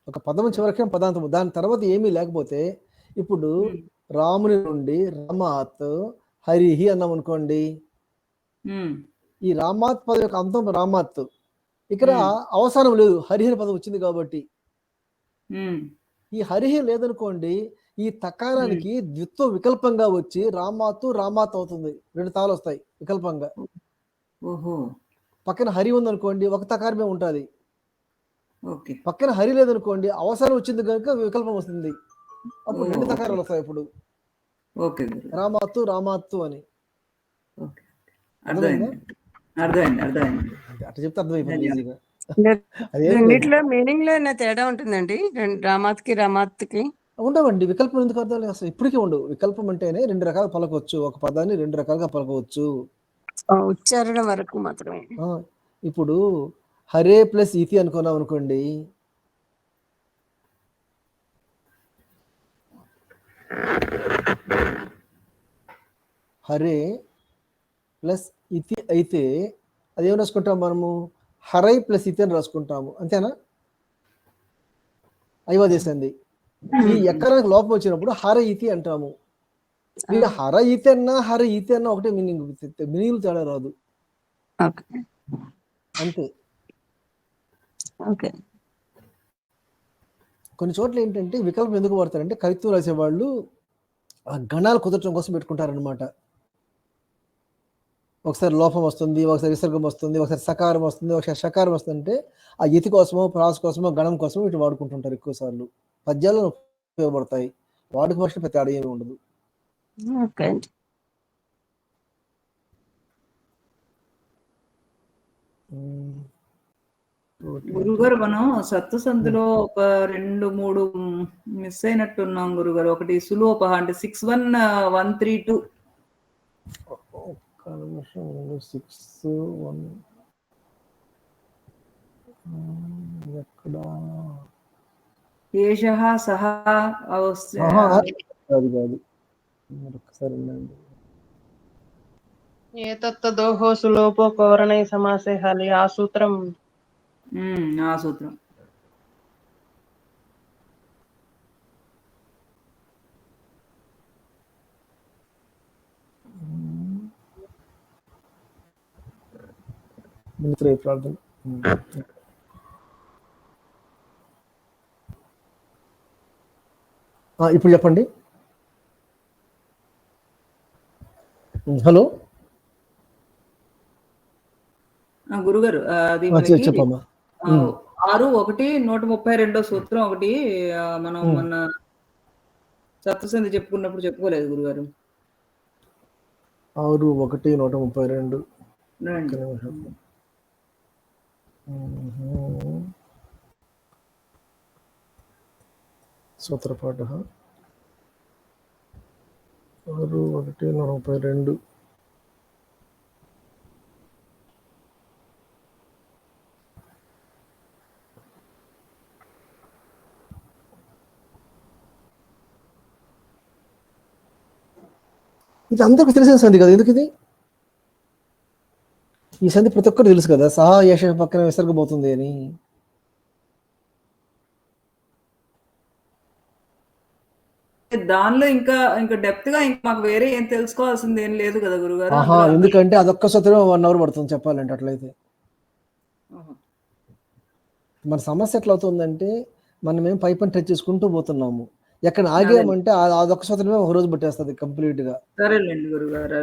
ఒక పదం చివరికి పదాంతము, దాని తర్వాత ఏమీ లేకపోతే ఇప్పుడు రాముని నుండి రామాత్ హరిహి అన్నాం అనుకోండి, ఈ రామాత్ పదం యొక్క అంతం రామాత్, ఇక్కడ అవసానం లేదు, హరిహి పదం వచ్చింది కాబట్టి. ఈ హరిహి లేదనుకోండి, ఈ తకారానికి ద్విత్వ వికల్పంగా వచ్చి రామాతు రామాత్ అవుతుంది, 2 తాలు వస్తాయి వికల్పంగా. పక్కన హరి ఉందనుకోండి, ఒక తకారమే ఉంటుంది. పక్కన హరి లేదనుకోండి, అవసరం వచ్చింది కనుక వికల్పం వస్తుంది, అప్పుడు 2 తకారాలు వస్తాయి. ఇప్పుడు రామాత్తు రామాత్తు అని అట్లా చెప్తే అర్థమైపోతుంది ఈజీగా. రెండిట్లో మీనింగ్ లో తేడా ఉంటుందండి, రామాత్కి రామాత్కి ఉండవండి. వికల్పం ఎందుకు అర్థం లేదు అసలు, ఇప్పటికీ ఉండవు. వికల్పం అంటేనే 2 రకాలుగా పలకవచ్చు, ఒక పదాన్ని 2 రకాలుగా పలకవచ్చు, ఉచ్చారణ వరకు మాత్రమే. ఇప్పుడు హరే ప్లస్ ఇతి అనుకున్నాం అనుకోండి, హరే ప్లస్ ఇతి అయితే అదేం రాసుకుంటాం మనము, హరై ప్లస్ ఇతి అని రాసుకుంటాము, అంతేనా? అయ్యవాదేశంది. ఈ ఎక్కడానికి లోపం వచ్చినప్పుడు హర ఇతి అంటాము. మీరు హర ఇతి అన్నా హర ఇతి అన్నా ఒకటే మీనింగ్, మీనింగ్ తేడా రాదు, అంతే. కొన్ని చోట్ల ఏంటంటే వికల్పం ఎందుకు వాడతారంటే, కవిత్వం రాసేవాళ్ళు ఆ గణాలు కుదరటం కోసం పెట్టుకుంటారనమాట. ఒకసారి లోపం వస్తుంది, ఒకసారి విసర్గం వస్తుంది, ఒకసారి సకారం వస్తుంది, ఒకసారి షకారం వస్తుందంటే ఆ ఇతి కోసమో ప్రాస కోసమో గణం కోసమో వీటి వాడుకుంటుంటారు ఎక్కువ సార్లు. పద్యాలు ఉపయోగపడతాయి, వాడుక భాష పెద్ద తేడా ఏమి ఉండదు. గురుగారు, మనం సత్తుసందులో ఒక 2-3 మిస్ అయినట్టున్నాం గురుగారు. ఒకటి సులోపహ అంటే 61132. ఒక్క నిమిషం, 6-1 ఎక్కడ ఏషః సహ అది కాదు, ఒకసారి ఉండండి. ఏతత్తదోహో సులోపో కౌరణై సమాసే హలి, ఆ సూత్రం. ఆ సూత్రం ప్రార్థన. ఇప్పుడు చెప్పండి. హలో గురుగారు, అది చెప్పమ్మా. 6-1-132 సూత్రం ఒకటి మనం మొన్న సత్తుసంధి చెప్పుకున్నప్పుడు చెప్పుకోలేదు గురుగారు. 6-1-132 సూత్రపాఠ 6-1-132. ఇది అందరికి తెలిసిన సంధి కదా, ఎందుకు ఇది? ఈ సంధి ప్రతి ఒక్కరు తెలుసు కదా, సహా యశ పక్కన విసర్గబోతుంది అని. దానిలో ఇంకా డెప్త్ గా ఇంకా మాకు వేరే ఏం తెలుసుకోవాల్సింది ఏం లేదు కదా గురుగారు. ఎందుకంటే అదొక్క సూత్రమే 1 అవర్ పడుతుంది చెప్పాలంటే. అట్లయితే మన సమస్య ఎట్లా అవుతుందంటే, మనం ఏం పై పని టచ్ చేసుకుంటూ పోతున్నాము, ఎక్కడ ఆగామంటే అదొక్క సూత్రమే ఒక రోజు పట్టేస్తుంది కంప్లీట్ గా. సరేలేండి గురుగారు.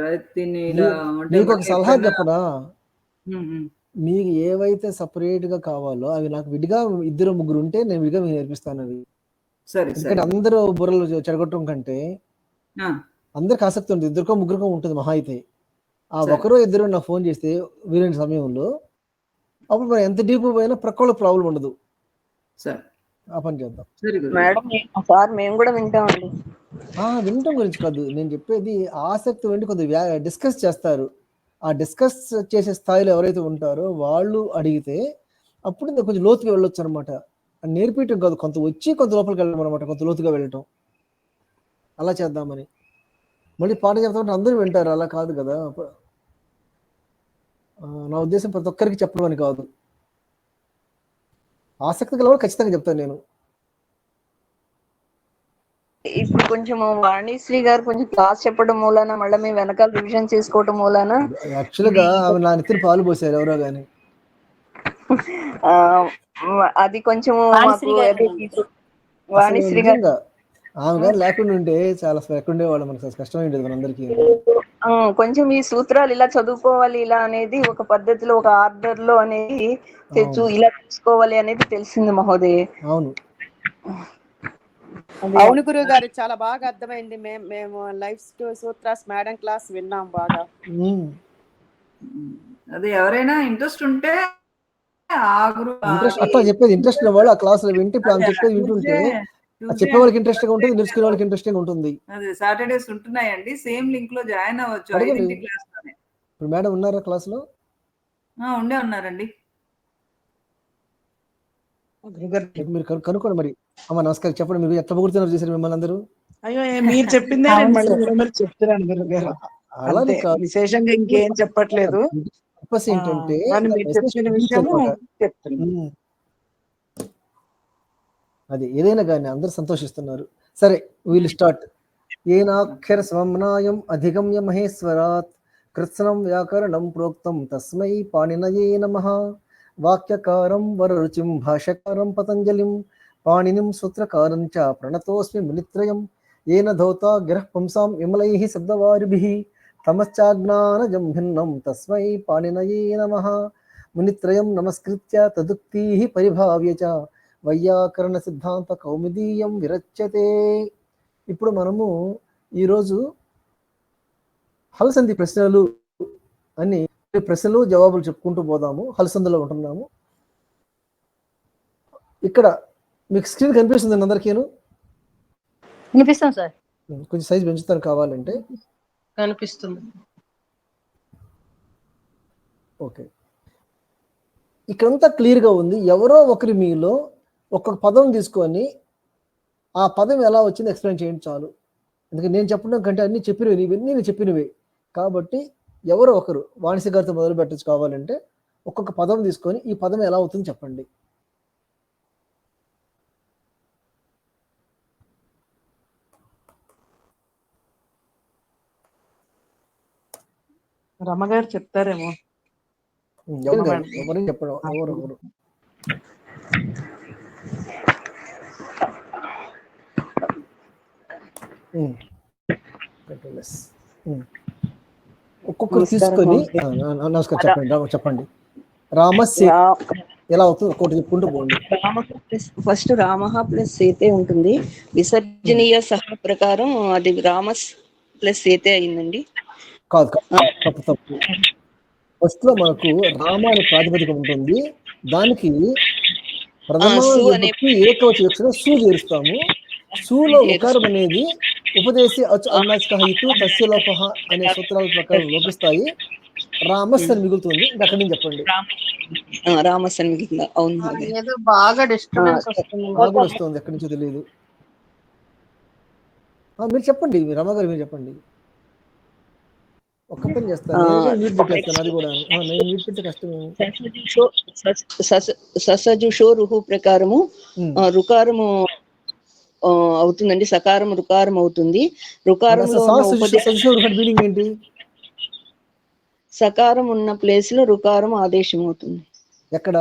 మీకు ఒక సలహా చెప్పనా, మీకు ఏవైతే సపరేట్ గా కావాలో అవి నాకు విడిగా 2-3 ఉంటే నేను విడిగా మీకు నేర్పిస్తాను అవి. ఎందుకంటే అందరూ బుర్రలు చెడగొట్టడం కంటే అందరికి ఆసక్తి ఉంటుంది, 2-3 ఉంటుంది మహా అయితే. ఆ 1-2 నాకు ఫోన్ చేస్తే వీలైన సమయంలో, అప్పుడు మనం ఎంత డీప్ పోయినా ప్రక్కలో ప్రాబ్లం ఉండదు. ఆ పని చేద్దాం. మేము కూడా వింటామండి. వినటం గురించి కాదు నేను చెప్పేది, ఆసక్తి ఉండి కొద్దిగా డిస్కస్ చేస్తారు. ఆ డిస్కస్ చేసే స్థాయిలో ఎవరైతే ఉంటారో వాళ్ళు అడిగితే అప్పుడు కొంచెం లోతుగా వెళ్ళొచ్చు అనమాట. నేర్పించడం కాదు, కొంత వచ్చి కొంత లోపలికి వెళ్ళడం అనమాట, కొంత లోతుగా వెళ్ళటం. అలా చేద్దామని. మళ్ళీ పాట చెప్తామంటే అందరూ వింటారు, అలా కాదు కదా. నా ఉద్దేశం ప్రతి ఒక్కరికి చెప్పడం అని కాదు, ఆసక్తి గల ఖచ్చితంగా చెప్తాను నేను. ఇప్పుడు కొంచెం వాణిశ్రీ గారు కొంచెం క్లాస్ చెప్పడం మూలాన మళ్ళీ మేము వెనకాల రివిజన్ చేసుకోవడం మూలాన యాక్చువల్ గా ఆమె నా నెత్తిన పాలు పోసారు ఎవరో గాని. అది కొంచెం మాకు అసలు వాణిశ్రీ గారు నిజంగా ఆమె గారు లేకుండా ఉంటే చాలా ఎక్కడుండే వాళ్ళు మనకు అసలు కష్టమైండేది మనందరికీ. కొంచెం ఈ సూత్రాలు ఇలా చదువుకోవాలి ఇలా అనేది ఒక పద్ధతిలో ఒక ఆర్డర్ లో అనేది ఇలా చూసుకోవాలి అనేది తెలిసింది మహోదయ. అవును అవును గురువు గారు, చాలా బాగా అర్థమైంది. మేము లైఫ్ సూత్రాస్ మేడం క్లాస్ విన్నాం బాగా. అదే ఎవరైనా ఇంట్రెస్ట్ ఉంటే అట్లా చెప్పేది ఇంట్రెస్ట్ ఉన్న వాళ్ళు ఆ క్లాస్ లో వింటే చెప్పేది వింటుంటే చెప్పే వాళ్ళకి ఇంట్రెస్ట్ గా ఉంటుంది, నేర్చుకునే వాళ్ళకి ఇంట్రెస్టింగ్ ఉంటుంది. అదే సాటర్డేస్ ఉంటున్నాయండి, సేమ్ లింక్ లో జాయిన్ అవ్వచ్చు. 5 క్లాస్ లోనే. ఇప్పుడు మేడం ఉన్నారా క్లాస్ లో? ఉన్నారండి. మీరు కనుక్కోండి మరి. అమ్మ నమస్కారం, చెప్పండి మీరు ఎట్లా పొగుడుతున్నారు చేశారు మిమ్మల్ని అందరూ? అయ్యో మీరు చెప్పిందే నేను మళ్ళీ చెప్తున్నాను గురుగారు. అంతే, విశేషంగా ఇంకేం చెప్పట్లేదు. ఏంటంటే మీరు చెప్పిన విషయము చెప్తున్నాను. అది ఏదైనా కానీ అందరూ సంతోషిస్తున్నారు. సరే, వీల్ స్టార్ట్. ఏనాక్షర స్వమ్నాయం అధిగమ్య మహేశ్వరాత్ కృత్స్నం వ్యాకరణం ప్రోక్తం తస్మై పాణినయే నమః. వాక్యకారం వరరుచిం భాష్యకారం పతంజలిం పాణినిం సూత్రకారం చ ప్రణతోస్మి మునిత్రయం. ఏన ధౌతా గిరః పుంసాం విమలైః శబ్దవారిభిః తమశ్చాజ్ఞానజం భిన్నం తస్మై పాణినయే నమః. మునిత్రయం నమస్కృత్య తదుక్తీః పరిభావ్య చ వైయాకరణ సిద్ధాంత కౌముదీయం విరచ్యతే. ఇప్పుడు మనము ఈరోజు హల్సంధి ప్రశ్నలు అని ప్రశ్నలు జవాబులు చెప్పుకుంటూ పోదాము. హల్సంధిలో ఉంటున్నాము. ఇక్కడ మీకు స్క్రీన్ కనిపిస్తుంది అందరికీను? కనిపిస్తుంది సార్. కొంచెం సైజ్ పెంచుతాను కావాలంటే. కనిపిస్తుంది. ఓకే, ఇక్కడంతా క్లియర్గా ఉంది. ఎవరో ఒకరి మీలో ఒక్కొక్క పదం తీసుకొని ఆ పదం ఎలా వచ్చింది ఎక్స్ప్లెయిన్ చేయండి చాలు. ఎందుకంటే నేను చెప్పడం కంటే అన్ని చెప్పినవి ఇవన్నీ నేను చెప్పినవి కాబట్టి ఎవరో ఒకరు వాణిశ్రీ గారితో మొదలు పెట్టచ్చు. కావాలంటే ఒక్కొక్క పదం తీసుకొని ఈ పదం ఎలా అవుతుంది చెప్పండి. రమగారు చెప్తారేమో. ఎవరు చెప్పడం ఎవరు ఒక్కొక్కరు తీసుకొని నమస్కారం చెప్పండి. రామస్య ఎలా అవుతుంది ఒక్కొక్కటి చెప్పుకుంటూ పోండి. ఫస్ట్ రామః ప్లస్ సీతే ఉంటుంది. విసర్జనీయ సహ ప్రకారం అది రామస్ ప్లస్ సీతే అయిందండి. కాదు, తప్పు. ఫస్ట్ లో మనకు రామ అనే ప్రాతిపదిక ఉంటుంది. దానికి ప్రథమ ఏకవచ వివక్షణ సు చేరుస్తాము. సులో ఉకారం అనేది ఉపదేశి అచు అన్నాచిక ఇటు తస్య లోపః అనే సూత్రాల ప్రకారం లోపిస్తాయి. రామస్ అని మిగులుతుంది. అక్కడి నుంచి చెప్పండి. రామస్ అని మిగులుతుంది. అవును, ఏదో బాగా డిస్టర్బెన్స్ వస్తుంది, ఎక్కడి నుంచో తెలియదు. మీరు చెప్పండి, రమగారు మీరు చెప్పండి. ఒక్క పని చేస్తాను, మ్యూట్ పెట్టేస్తాను. అది కూడా నేను మ్యూట్ పెడితే కష్టమే. ససజుషో రుహు ప్రకారము రుకారము అవుతుందండి. సకారం రుకారం అవుతుంది. రుకారంలో మీనింగ్ ఏంటి? సకారం ఉన్న ప్లేస్ లో రుకారం ఆదేశం అవుతుంది. ఎక్కడ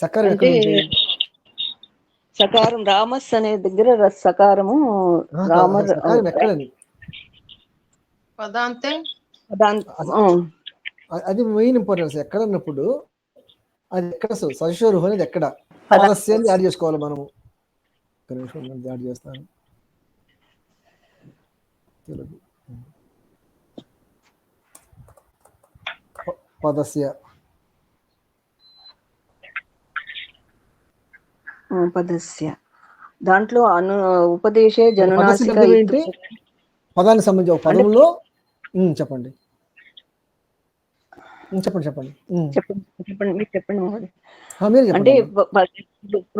సకారం అంటే సకారం రామస్ అనే దగ్గర సకారము ఎక్కడని అది మెయిన్ ఇంపార్టెన్స్. ఎక్కడ అన్నప్పుడు అది ఎక్కడ సశోరుహు అనేది ఎక్కడ పదస్యాన్ని యాడ్ చేసుకోవాలి మనము. ఒక నిమిషం యాడ్ చేస్తాను. తెలుగు పదస్య దాంట్లో ఉపదేశే జనునాసిక ఏంటి? పదానికి సంబంధించి ఒక పదంలో చెప్పండి. అంటే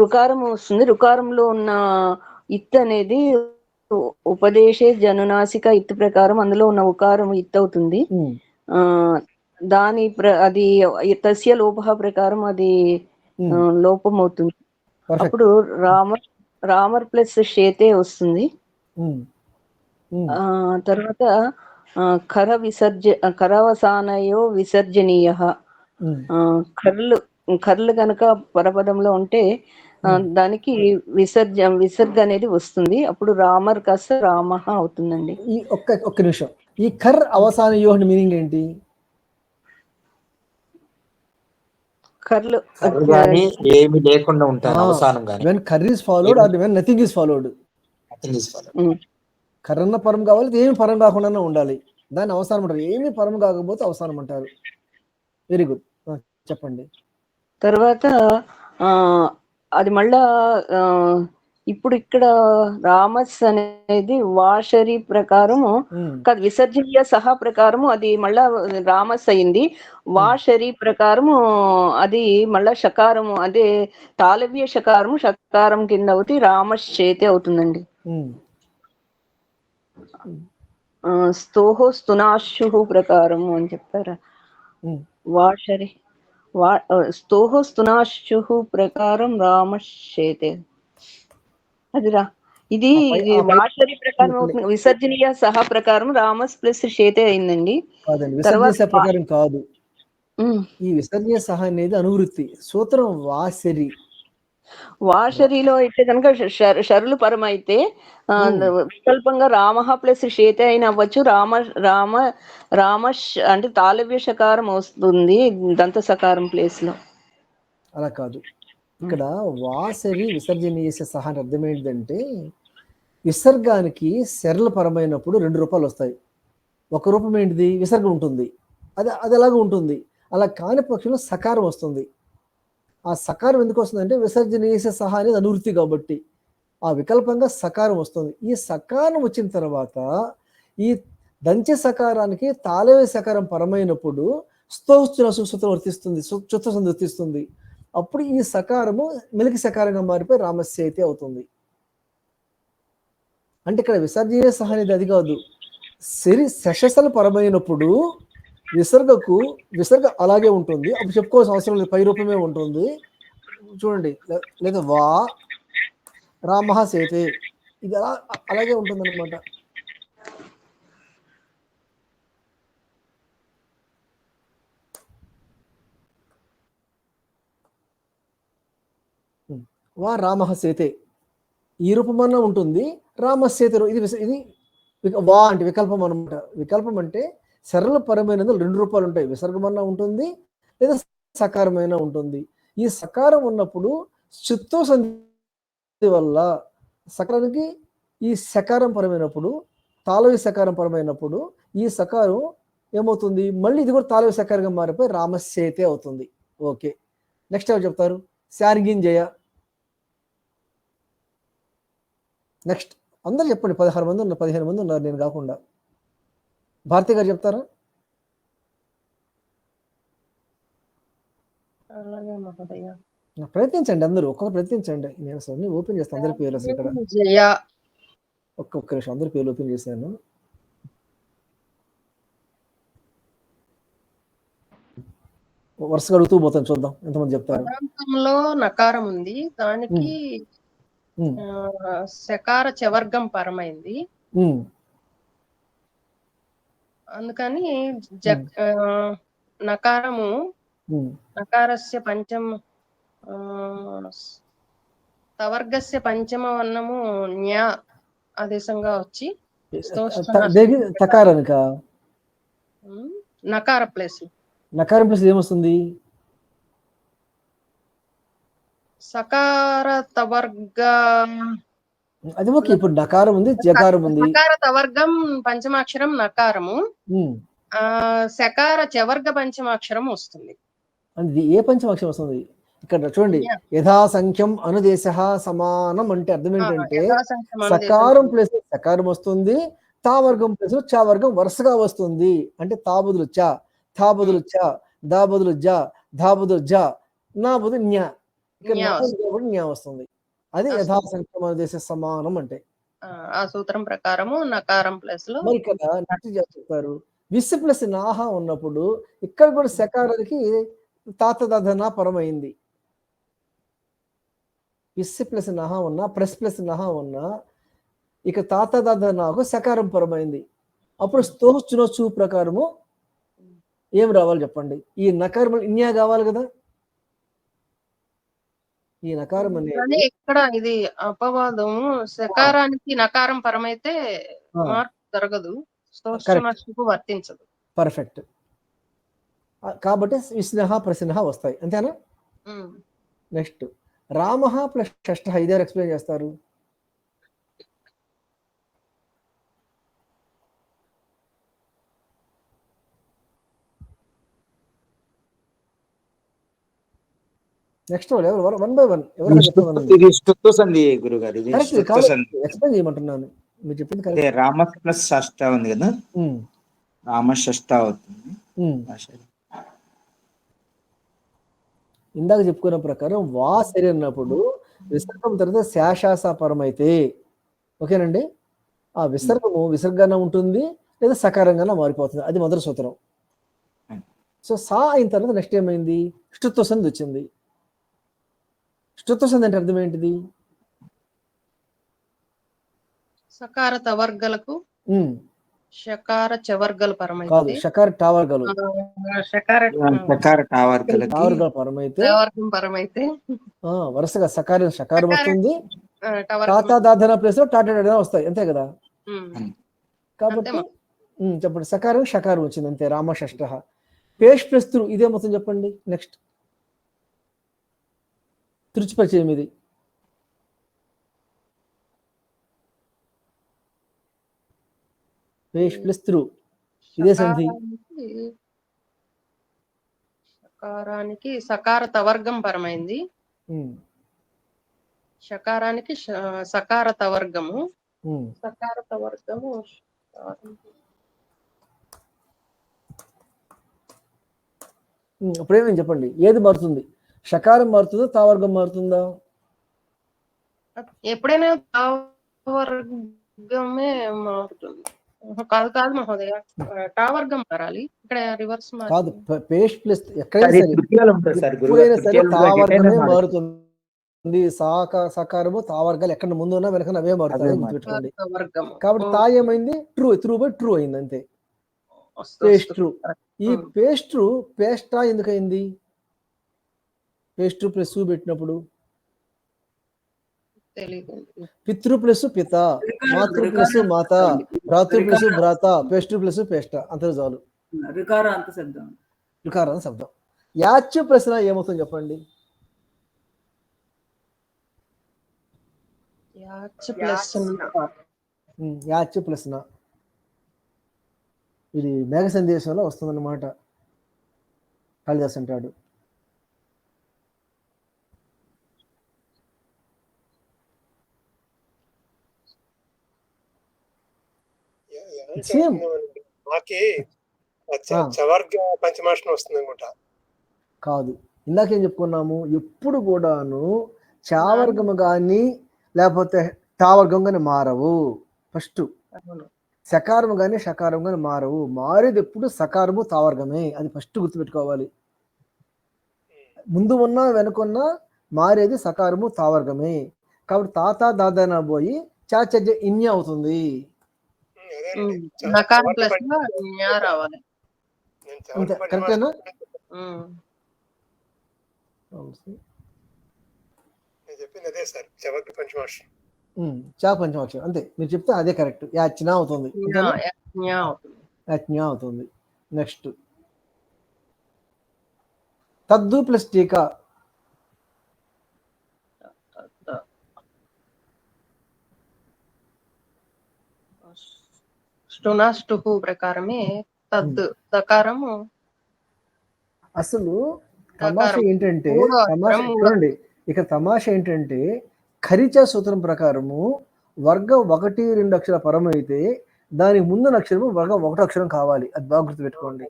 రుకారం వస్తుంది. రుకారంలో ఉన్న ఇత్ అనేది ఉపదేశే జనునాసిక ఇత్ ప్రకారం అందులో ఉన్న ఉకారం ఇత్ అవుతుంది. దాని అది తస్య లోప ప్రకారం అది లోపం అవుతుంది. అప్పుడు రామర్ ప్లస్ షేతే వస్తుంది. తర్వాత కరవసానయో విసర్జనీయ, కర్లు కనుక పరపదంలో ఉంటే దానికి విసర్గ అనేది వస్తుంది. అప్పుడు రామర్ కాస్త రామ అవుతుందండి. ఈ ఒక్క నిమిషం, ఈ కర్ అవసాన యోహ మీనింగ్ ఏంటి? కర్లు ఏమి లేకుండా ఉంటాయి అవసానం గాని. when curry is followed or when nothing is followed. కర్రన్న పరం కావాలి, ఏమి పరం కాకుండా ఉండాలి, దాన్ని అవసరం అంటారు. ఏమి పరం కాకపోతే అవసరం అంటారు. వెరీ గుడ్, చెప్పండి. తర్వాత అది మళ్ళా ఇప్పుడు ఇక్కడ రామస్ అనేది వాషరి ప్రకారము విసర్జనీయ సహా ప్రకారము అది మళ్ళా రామస్ అయింది. వాషరి ప్రకారము అది మళ్ళా షకారము, అదే తాళవ్య షకారము షకారం కింద అవుతుంది, రామస్ చేతే అవుతుందండి. స్తోహో స్తునాశు ప్రకారము అని చెప్పారా? వాషరి స్తోహో స్తునాశు ప్రకారం రామశేతే, అదిరా ఇది వాషరి ప్రకారం అవుతుంది. విసర్జనీయ సహా ప్రకారం రామస్ ప్లస్ శేతే అయిందండి. ప్రకారం కాదు, ఈ విసర్జనీయ సహా అనేది అనువృత్తి సూత్రం వాషరి. వాషరిలో అయితే కనుక షరులు పరం అయితే వికల్పంగా రామ ప్లస్ శేతే అయిన అవ్వచ్చు. రామ అంటే తాళవ్య షకారం వస్తుంది దంత సకారం ప్లేస్ లో. అలా కాదు, ఇక్కడ వాసరి విసర్జనీయ సహా అర్థం ఏంటంటే విసర్గానికి శరల పరమైనప్పుడు 2 రూపాలు వస్తాయి. ఒక రూపం ఏంటిది? విసర్గం ఉంటుంది, అది ఎలాగ ఉంటుంది. అలా కాని పక్షంలో సకారం వస్తుంది. ఆ సకారం ఎందుకు వస్తుందంటే విసర్జనీయ సహా అనేది అనువృత్తి కాబట్టి ఆ వికల్పంగా సకారం వస్తుంది. ఈ సకారం వచ్చిన తర్వాత ఈ దంచె సకారానికి తాళవే సకారం పరమైనప్పుడు స్తోస్తున సూత్రం వర్తిస్తుంది, చుత్తం వర్తిస్తుంది. అప్పుడు ఈ సకారము మెలికి సకారంగా మారిపోయి రామస్యైతే అవుతుంది. అంటే ఇక్కడ విసర్జనీయ సహా అనేది అది కాదు, శశసల పరమైనప్పుడు విసర్గ అలాగే ఉంటుంది. అప్పుడు చెప్పుకోవాల్సిన అవసరం లేదు, పై రూపమే ఉంటుంది. చూడండి, లేదా వా రామ సేతే, ఇది అలాగే ఉంటుంది అనమాట. వా రామ సేతే ఈ రూపమన్నా ఉంటుంది, రామసేతే ఇది వా అంటే వికల్పం అనమాట. వికల్పం అంటే సరళ పరమైనది 2 రూపాలు ఉంటాయి, విసర్గమన్నా ఉంటుంది లేదా సకారమైనా ఉంటుంది. ఈ సకారం ఉన్నప్పుడు చిత్తో సంధి వల్ల సకారానికి ఈ సకారం పరమైనప్పుడు తాళవి సకారం పరమైనప్పుడు ఈ సకారం ఏమవుతుంది? మళ్ళీ ఇది కూడా తాళవి సకారంగా మారిపోయి రామసేతే అవుతుంది. ఓకే, నెక్స్ట్ ఎవరు చెప్తారు? శార్గింజయ. నెక్స్ట్ అందరు చెప్పండి, 15 మంది ఉన్నారు నేను కాకుండా. భారతి గారు చెప్తారా? ప్రయత్నించండి, అందరూ ఒక్కొక్క ప్రయత్నించండి. నేను అసలు ఓపెన్ చేస్తాను అందరి పేర్లు. అసలు ఇక్కడ ఒక్క నిమిషం, అందరి పేర్లు ఓపెన్ చేశాను. వరుసగా అడుగుతూ పోతాను, చూద్దాం ఎంతమంది చెప్తారు. నకారం ఉంది, దానికి సకార చవర్గం పరమైంది, అందుకని నకారము నకారస్య పంచమ తవర్గస్య పంచమ వర్ణము న్యా ఆదేశంగా వచ్చి నకార ప్లేస్ ఏమొస్తుంది? సకార తవర్గ. అది ఓకే, ఇప్పుడు నకారం ఉంది, జకారం ఉంది. సకార తవర్గం పంచమాక్షరం నకారము, సకార చవర్గ పంచమాక్షరం వస్తుంది. అంటే ఏ పంచమాక్షరం వస్తుంది? ఇక్కడ చూడండి, యథాసంఖ్యం అనుదేశ సమానం అంటే అర్థం ఏంటంటే సకారం ప్లేస్ సకారం వస్తుంది, తా వర్గం ప్లేస్ చా వర్గం వరుసగా వస్తుంది. అంటే తా బదులు చా, థా బదులు చా, దా బదులు జా, ధా బదులు జా, నా బదులు న్యా, ఇక్కడ న్యా వస్తుంది. అది యథాసంఖ్యం అనుదేశ సమానం అంటే ఆ సూత్రం ప్రకారము నకారం ప్లస్ లో. మరి ఇక్కడ చెప్తారు విస్ ప్లస్ నాహా ఉన్నప్పుడు ఇక్కడ కూడా సకారానికి తాత దధన పరమైంది. పిస్ ప్లస్ నహ ఉన్నా, ప్రెస్ ప్లస్ నహ ఉన్నా, ఇక తాత దాద నాకు సకారం పరమైంది. అప్పుడు స్తోచు ప్రకారము ఏం రావాలి చెప్పండి? ఈ నకారం ఇన్యా కావాలి కదా. ఈ నకారం అనేది ఇక్కడ ఇది అపవాదము సకారానికి నకారం పరమైతే మార్పు జరగదు, స్తోష్టునకు వర్తించదు. పర్ఫెక్ట్. కాబట్టి విస్నహ ప్రసినహ వస్తాయి, అంతేనా? నెక్స్ట్ రామ ప్లస్ షష్ఠ ఇదే ఎక్స్ప్లెయిన్ చేస్తారు. నెక్స్ట్ ఎవరు వన్ బై వన్ ఎవరు ఎక్స్ప్లెయిన్ చేయమంటున్నాను. మీరు చెప్పింది కరెక్ట్. రామ ప్లస్ షష్ఠ ఉంది కదా, రామ షష్ఠ అవుతుంది. ఇందాక చెప్పుకున్న ప్రకారం వా సరి అన్నప్పుడు విసర్గం తర్వాత శాశాస పరమైతే ఓకేనండి. ఆ విసర్గము విసర్గంగా ఉంటుంది లేదా సకారంగా మారిపోతుంది, అది మొదటి సూత్రం. సో సా అయిన తర్వాత నెక్స్ట్ ఏమైంది? షృత్వ సంధి వచ్చింది. షృత్వ సంధి అంటే అర్థం ఏంటిది? సకార తవర్గలకు షకార చవర్గలు పరమైతే కాదు, షకార టావర్గలు పరమైతే వరుసగా షకారం వస్తుంది, టాటా దాధన ప్లేస్ లో టాటా డాధన వస్తాయి, అంతే కదా. కాబట్టి చెప్పండి, సకారం షకారం వచ్చింది అంతే. రామ షష్ఠ పేష్ ప్లస్ త్రు ఇదే మొత్తం చెప్పండి. నెక్స్ట్ తృచిపరిచయం ఇది. పేష్ ప్లస్ త్రు ఇదే సంధి. షకారానికి సకార తవర్గం పరమైంది, షకారానికి సకార తవర్గము, సకార తవర్గము అప్పుడేమేమి చెప్పండి, ఏది మారుతుంది? షకారం మారుతుందా, తావర్గం మారుతుందా? ఎప్పుడైనా తావర్గమే మారుతుంది. కాదు మహోదయ, టావర్గం మారాలి, ఇక్కడ రివర్స్ కాదు. పేష్ ప్లస్ ఎక్కడైనా సరే తావర్గమే మారుతుంది. సకారము తావర్గాలు ఎక్కడ ముందు ఉన్నా వెనక అవే మారుతాయి, గుర్తుపెట్టుకోండి. కాబట్టి తా ఏమైంది? ట్రూ బై ట్రూ అయింది, అంతే. పేస్ట్రు, ఈ పేస్ట్రు పేస్టా ఎందుకయింది? పేస్ట్రు ప్లస్ పెట్టినప్పుడు పితృ ప్లస్ పిత, మాతృ ప్లస్ మాత, భ్రాతృ ప్లస్ భ్రాత, పేస్ట్రు ప్లస్ పేస్ట, అంతే చాలు. రుకారాంత శబ్దం. యాచ్ ప్రశ్న ఏమవుతుంది చెప్పండి? యాచ్ ప్రశ్న ఇది మేఘ సందేశంలో వస్తుందన్నమాట. కాళిదాస్ అంటాడు, కాదు. ఇందాకేం చెప్పుకున్నాము? ఎప్పుడు కూడాను చావర్గము కానీ లేకపోతే టావర్గం కానీ మారవు. ఫస్ట్ సకారము కానీ షకారం కానీ మారవు. మారేది ఎప్పుడు సకారము తావర్గమే, అది ఫస్ట్ గుర్తుపెట్టుకోవాలి. ముందు ఉన్నా వెనుకున్నా మారేది సకారము తావర్గమే. కాబట్టి తాత దాదాన పోయి చాచ ఇన్య అవుతుంది. కరెక్టేనా? చా పంచమాక్షరం అంతే. మీరు చెప్తే అదే కరెక్ట్. యాచ్నా అవుతుంది, యాచ్నా అవుతుంది. నెక్స్ట్ తద్దు ప్లస్ టీకా. ప్రకారమే తద్దు దకారము. అసలు తమాషా ఏంటంటే, చూడండి ఇక్కడ తమాషా ఏంటంటే, ఖరిచ సూత్రం ప్రకారము వర్గం 1, 2 అక్షర పరం అయితే దానికి ముందు అక్షరము వర్గం 1 అక్షరం కావాలి. అది బాగా గుర్తుపెట్టుకోండి.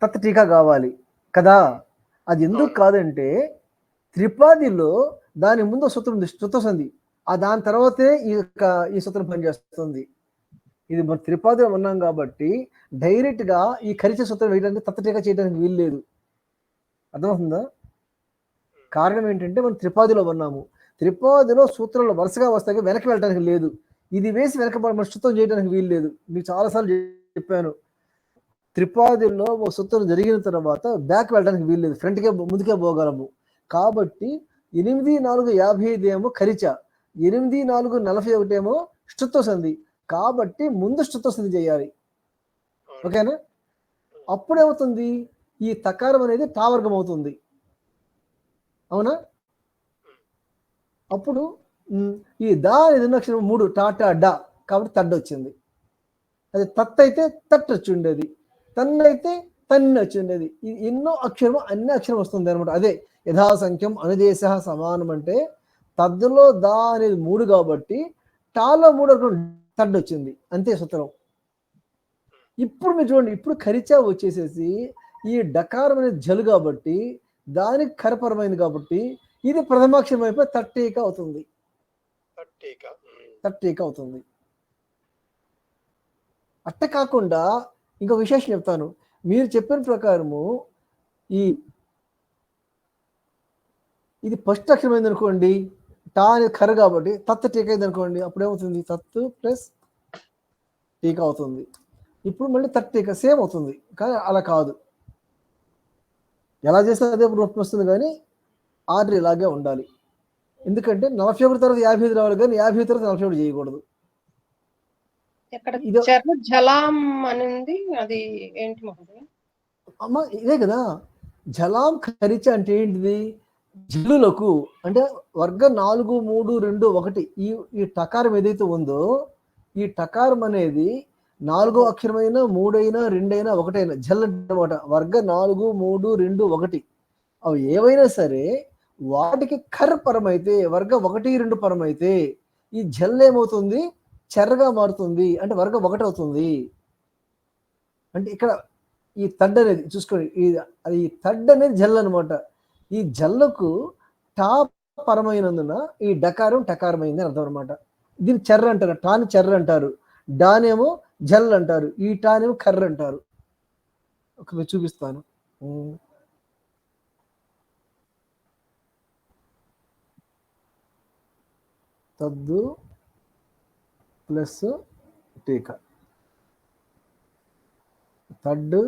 తత్ టీకా కావాలి కదా. అది ఎందుకు కాదంటే త్రిపాదిలో దాని ముందు సూత్రం శృత సంధి, దాని తర్వాతే ఈ సూత్రం పనిచేస్తుంది. ఇది మన త్రిపాదిలో ఉన్నాం కాబట్టి డైరెక్ట్ గా ఈ ఖరిచ సూత్రం వేయడానికి తత్ టీకా చేయడానికి వీలు లేదు. అర్థమవుతుందా? కారణం ఏంటంటే మనం త్రిపాదిలో ఉన్నాము. త్రిపాదిలో సూత్రాలు వరుసగా వస్తాయి, వెనక్కి వెళ్ళడానికి లేదు. ఇది వేసి వెనక మన శృతం చేయడానికి వీలు లేదు. మీకు చాలాసార్లు చెప్పాను, త్రిపాదిలో ఒక సూత్రం జరిగిన తర్వాత బ్యాక్ వెళ్ళడానికి వీలు లేదు, ఫ్రంట్కే ముందుకే పోగలము. కాబట్టి 8, 4, 55 ఏమో ఖరిచ, 8, 4, 41 ఏమో శృత్వ సంధి. కాబట్టి ముందు శృత్వ సంధి చేయాలి. ఓకేనా? అప్పుడేమవుతుంది, ఈ తకారం అనేది టావర్గం అవుతుంది. అవునా? అప్పుడు ఈ దా అనేది అక్షరం 3 టాటా డా, కాబట్టి తడ్డు వచ్చింది. అది తత్ అయితే తట్ వచ్చి ఉండేది, తన్ను అయితే తన్ను వచ్చి ఉండేది. ఎన్నో అక్షరం అన్ని అక్షరం వస్తుంది అనమాట. అదే యథాసంఖ్యం అనుదేశ సమానం అంటే తద్దులో దా అనేది 3 కాబట్టి టాలో 3 తడ్డు వచ్చింది, అంతే సూత్రం. ఇప్పుడు మీరు చూడండి, ఇప్పుడు ఖరిచా వచ్చేసేసి ఈ డకారం అనేది జలు కాబట్టి దానికి ఖరపరమైంది కాబట్టి ఇది ప్రథమాక్షరం అయిపోయి తట్టేక అవుతుంది. తట్టేక అవుతుంది. అట్ట కాకుండా ఇంకో విశేషం చెప్తాను. మీరు చెప్పిన ప్రకారము ఇది ఫస్ట్ అక్షరం అయింది అనుకోండి, టా అనేది ఖర కాబట్టి తత్ టీక అయింది అనుకోండి, అప్పుడు ఏమవుతుంది, తత్తు ప్లస్ టీక అవుతుంది. ఇప్పుడు మళ్ళీ తత్ టీక సేమ్ అవుతుంది. కానీ అలా కాదు, ఎలా చేస్తే అదే రూపం వస్తుంది, కానీ ఆర్డర్ ఇలాగే ఉండాలి. ఎందుకంటే 41 తర్వాత 55 రావాలి, కానీ 55 తర్వాత 41 చేయకూడదు. జలాం అనేది అది ఏంటి మహోదయ? అమ్మ ఇదే కదా, జలాం ఖరిచ అంటే ఏంటిది, జల్లులకు అంటే వర్గ 4, 3, 2, 1 ఈ టకారం ఏదైతే ఉందో ఈ టకారం అనేది 4వ అక్షరమైన 3 అయినా 2 అయినా 1 అయినా జల్ అనమాట. వర్గ 4, 3, 2, 1 అవి ఏవైనా సరే వాటికి ఖర్ పరమైతే, వర్గ 1, 2 పరమైతే ఈ జల్ ఏమవుతుంది, చెర్రగా మారుతుంది, అంటే వర్గ 1 అవుతుంది. అంటే ఇక్కడ ఈ తడ్ అనేది చూసుకోండి, ఈ తడ్ అనేది జల్ అనమాట. ఈ జల్లకు టా పరమైనందున ఈ డకారం టకారమైంది అని అర్థం అనమాట. దీన్ని చెర్ర అంటారు, టాని చెర్ర అంటారు, డానేమో జల్ అంటారు, ఈ టానేమో కర్ర అంటారు. ఒక చూపిస్తాను. తద్దు ప్లస్ టీక, తడ్డు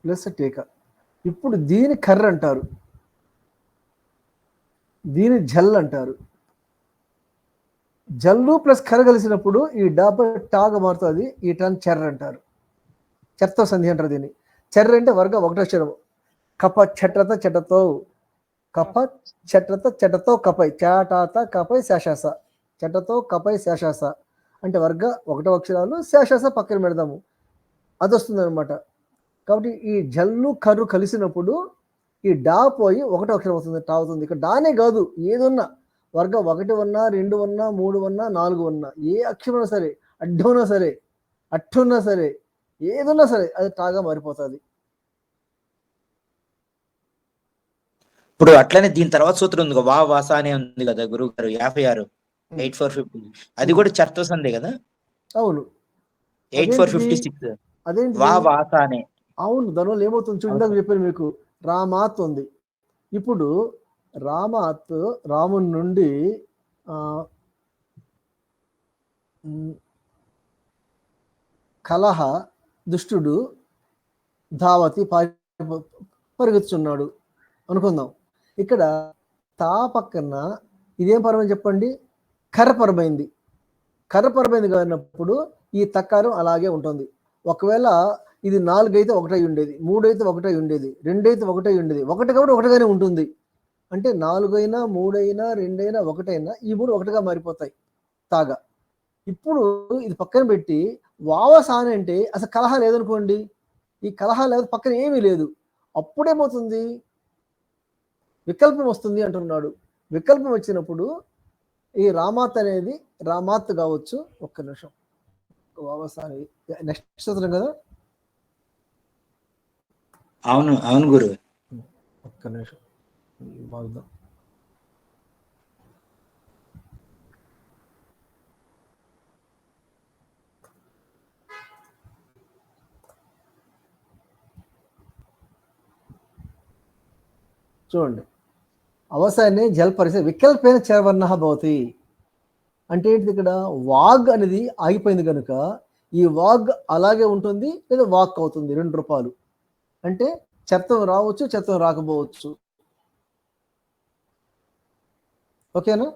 ప్లస్ టీక. ఇప్పుడు దీని కర్ర అంటారు, దీని జల్ అంటారు. జల్లు ప్లస్ కర్ర కలిసినప్పుడు ఈ డాబ టాగా మారుతుంది, ఈ టాన్ చెర్ర అంటారు. చెత్త సంధి అంటారు దీన్ని. చెర్ర అంటే వర్గ 1 అక్షరం. కప చెట్రత చెటతో, కప చెట్రత చెటతో కపై, చాటాత కపై శేషాస, చెటతో కపై శేషాస అంటే వర్గ 1వ అక్షరాలు, శేషాస పక్కన పెడదాము, అది వస్తుంది అనమాట. కాబట్టి ఈ జల్లు కర్రు కలిసినప్పుడు ఈ డా పోయి 1వ అక్షరం అవుతుంది, టా అవుతుంది. ఇక్కడ డానే కాదు, ఏదున్నా వర్గ 1 ఉన్నా 2 ఉన్నా 3 ఉన్నా 4 ఉన్నా ఏ అక్షరం ఉన్నా సరే, అడ్డున్నా సరే, అట్టున్నా సరే, ఏదున్నా సరే అది టాగా మారిపోతుంది. ఇప్పుడు అట్లనే దీని తర్వాత సూత్రం ఉంది, వా వాస అనే ఉంది కదా గురువు గారు, 56 8450, అది కూడా చర్త సందే కదా? అవును, 8456 అదేంటి వా వాస అనే. అవును, దానివల్ల ఏమవుతుంది చూడండి, చెప్పాను మీకు, రామాత్ ఉంది. ఇప్పుడు రామాత్ రాముని నుండి కలహ దుష్టుడు ధావతి పరిగెత్తుచున్నాడు అనుకుందాం. ఇక్కడ తా పక్కన ఇదేం పరమైంది చెప్పండి, కర్రపరమైంది. కర్రపరమైంది కానప్పుడు ఈ తకారం అలాగే ఉంటుంది. ఒకవేళ ఇది 4 అయితే 1 అయి ఉండేది, 3 అయితే 1 అయి ఉండేది, 2 అయితే 1 అయి ఉండేది, 1 కాబట్టి 1గానే ఉంటుంది. అంటే 4 అయినా 3 అయినా 2 అయినా 1 అయినా ఈ 3 1గా మారిపోతాయి తాగా. ఇప్పుడు ఇది పక్కన పెట్టి వావసాని అంటే అసలు కలహ లేదనుకోండి, ఈ కలహ లేదు, పక్కన ఏమీ లేదు, అప్పుడేమవుతుంది, వికల్పం వస్తుంది అంటున్నాడు. వికల్పం వచ్చినప్పుడు ఈ రామాత్ అనేది రామాత్ కావచ్చు. ఒక్క నిమిషం, వావసాని నెక్స్ట్ సూత్రం కదా. అవును అవును గురు, ఒక్క నిమిషం బాగుందా. చూడండి, అవసానే జల్పరిసే వికల్పేన చవర్ణ భవతి అంటే ఏంటిది? ఇక్కడ వాగ్ అనేది ఆగిపోయింది కనుక ఈ వాగ్ అలాగే ఉంటుంది లేదా వాక్ అవుతుంది, 2 రూపాలు. అంటే చత్వం రావచ్చు, చత్వం రాకపోవచ్చు. ఓకేనా?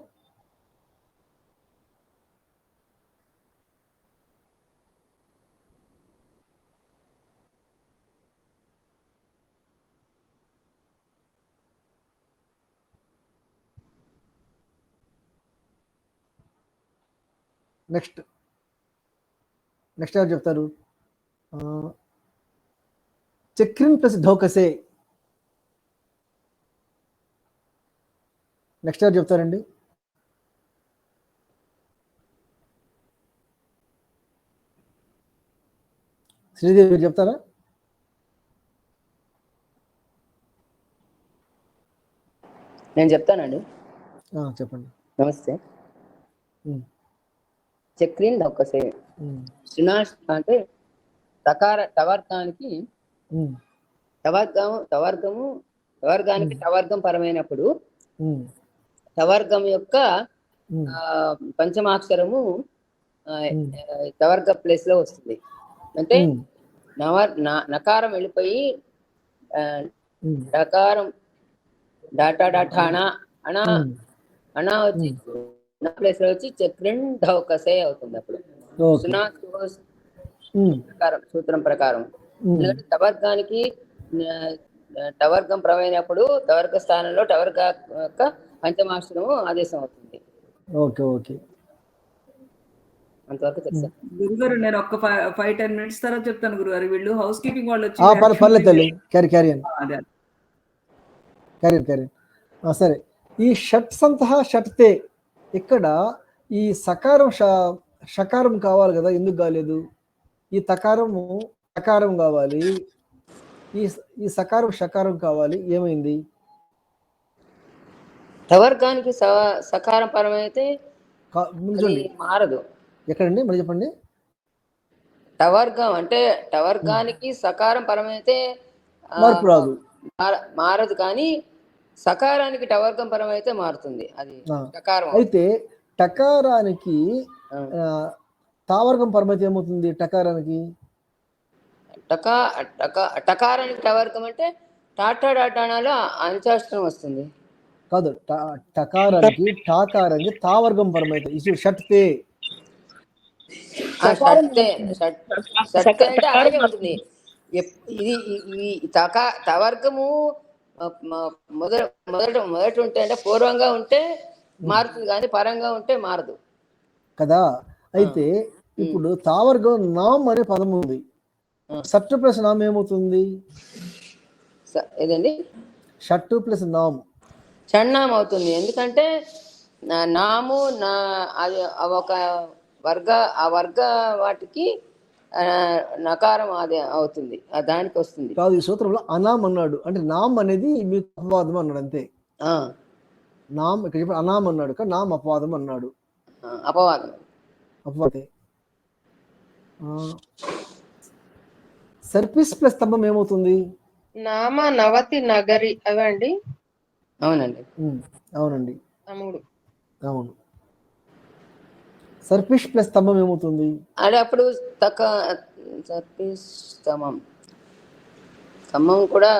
నెక్స్ట్ ఎవరు చెప్తారు? చక్రిన్ ప్లస్ ఢౌకసే. నెక్స్ట్ ఎవరు చెప్తారండి? శ్రీదేవి మీరు చెప్తారా? నేను చెప్తానండి. చెప్పండి. నమస్తే. చక్రీన్ ఢౌకసే. శ్రీనాష్ అంటే టవర్గానికి టవర్గం పరమైనప్పుడు టవర్గం యొక్క పంచమాక్షరము టవర్గ ప్లేస్ లో వస్తుంది. అంటే నకారం వెళ్ళిపోయి డకారం డాటా డాఠానా అనా అనా వచ్చి ప్లేస్ లో వచ్చి చక్రిన్ ఢౌకసే అవుతుంది. అప్పుడు సూత్రం ప్రకారం ఎందుకంటే టవర్గానికి టవర్గం ప్రమైనప్పుడు టవర్గ స్థానంలో టవర్గ యొక్క పంచమాక్షరము ఆదేశం అవుతుంది. ఓకే ఓకే, అంతవరకు తెలుసా గురుగారు? నేను ఒక్క 5-10 మినిట్స్ తర్వాత చెప్తాను గురుగారు. వీళ్ళు హౌస్ కీపింగ్ వాళ్ళు వచ్చి పర్లేదు తల్లి, క్యారియన్. సరే, ఈ షట్ సంతః షట్తే ఇక్కడ ఈ సకారం షకారం కావాలి కదా, ఎందుకు కాలేదు? ఈ తకారము సకారం కావాలి, ఈ సకారం షకారం కావాలి, ఏమైంది? టవర్గానికి సకారం పరమైతే మారదు. ఎక్కడండి మరి చెప్పండి? టవర్గం అంటే టవర్గానికి సకారం పరమైతే మార్పు రాదు, మారదు, కానీ సకారానికి టవర్గం పరమైతే మారుతుంది. అది టకారం. అయితే టకారానికి తావర్గం పరమైతే ఏమవుతుంది? టకారానికి టకారానికి టవర్గం అంటే టాటా డాటానాలో అంచాష్టం వస్తుంది. కాదు, టకారానికి టాకారానికి తావర్గం పరమైతే ఇసు షట్తే అంటే అలాగే ఉంటుంది. ఇది తవర్గము మొదట ఉంటే అంటే పూర్వంగా ఉంటే మారుతుంది, కానీ పరంగా ఉంటే మారదు కదా. అయితే ఇప్పుడు తావర్గం నామ్ అనే పదం ఉంది, షట్టు ప్లస్ నామ్ ఏమవుతుంది? ఏదండి? షట్టు ప్లస్ నామ్ షణ్ణాం అవుతుంది. ఎందుకంటే నాము ఒక ఆ వర్గ వాటికి నకారం అది అవుతుంది, దానికి వస్తుంది. కాదు, ఈ సూత్రంలో అనామ్ అన్నాడు అంటే నామ్ అనేది మీకు అపవాదం అన్నాడు, అంతే. నామ్ ఇక్కడ చెప్పి అనామ్ అన్నాడు కానీ నామ్ అపవాదం అన్నాడు. అపవాదం. సర్పిస్ ప్లస్ స్తంభం ఏమవుతుంది? నామ నవతి నగరి అవండి. అవునండి, అవునండి, తమ్ముడు. అవును. సర్పిష్ ప్లస్ స్తంభం ఏమవుతుంది? అదే అప్పుడు సర్పిష్ స్తంభం కూడా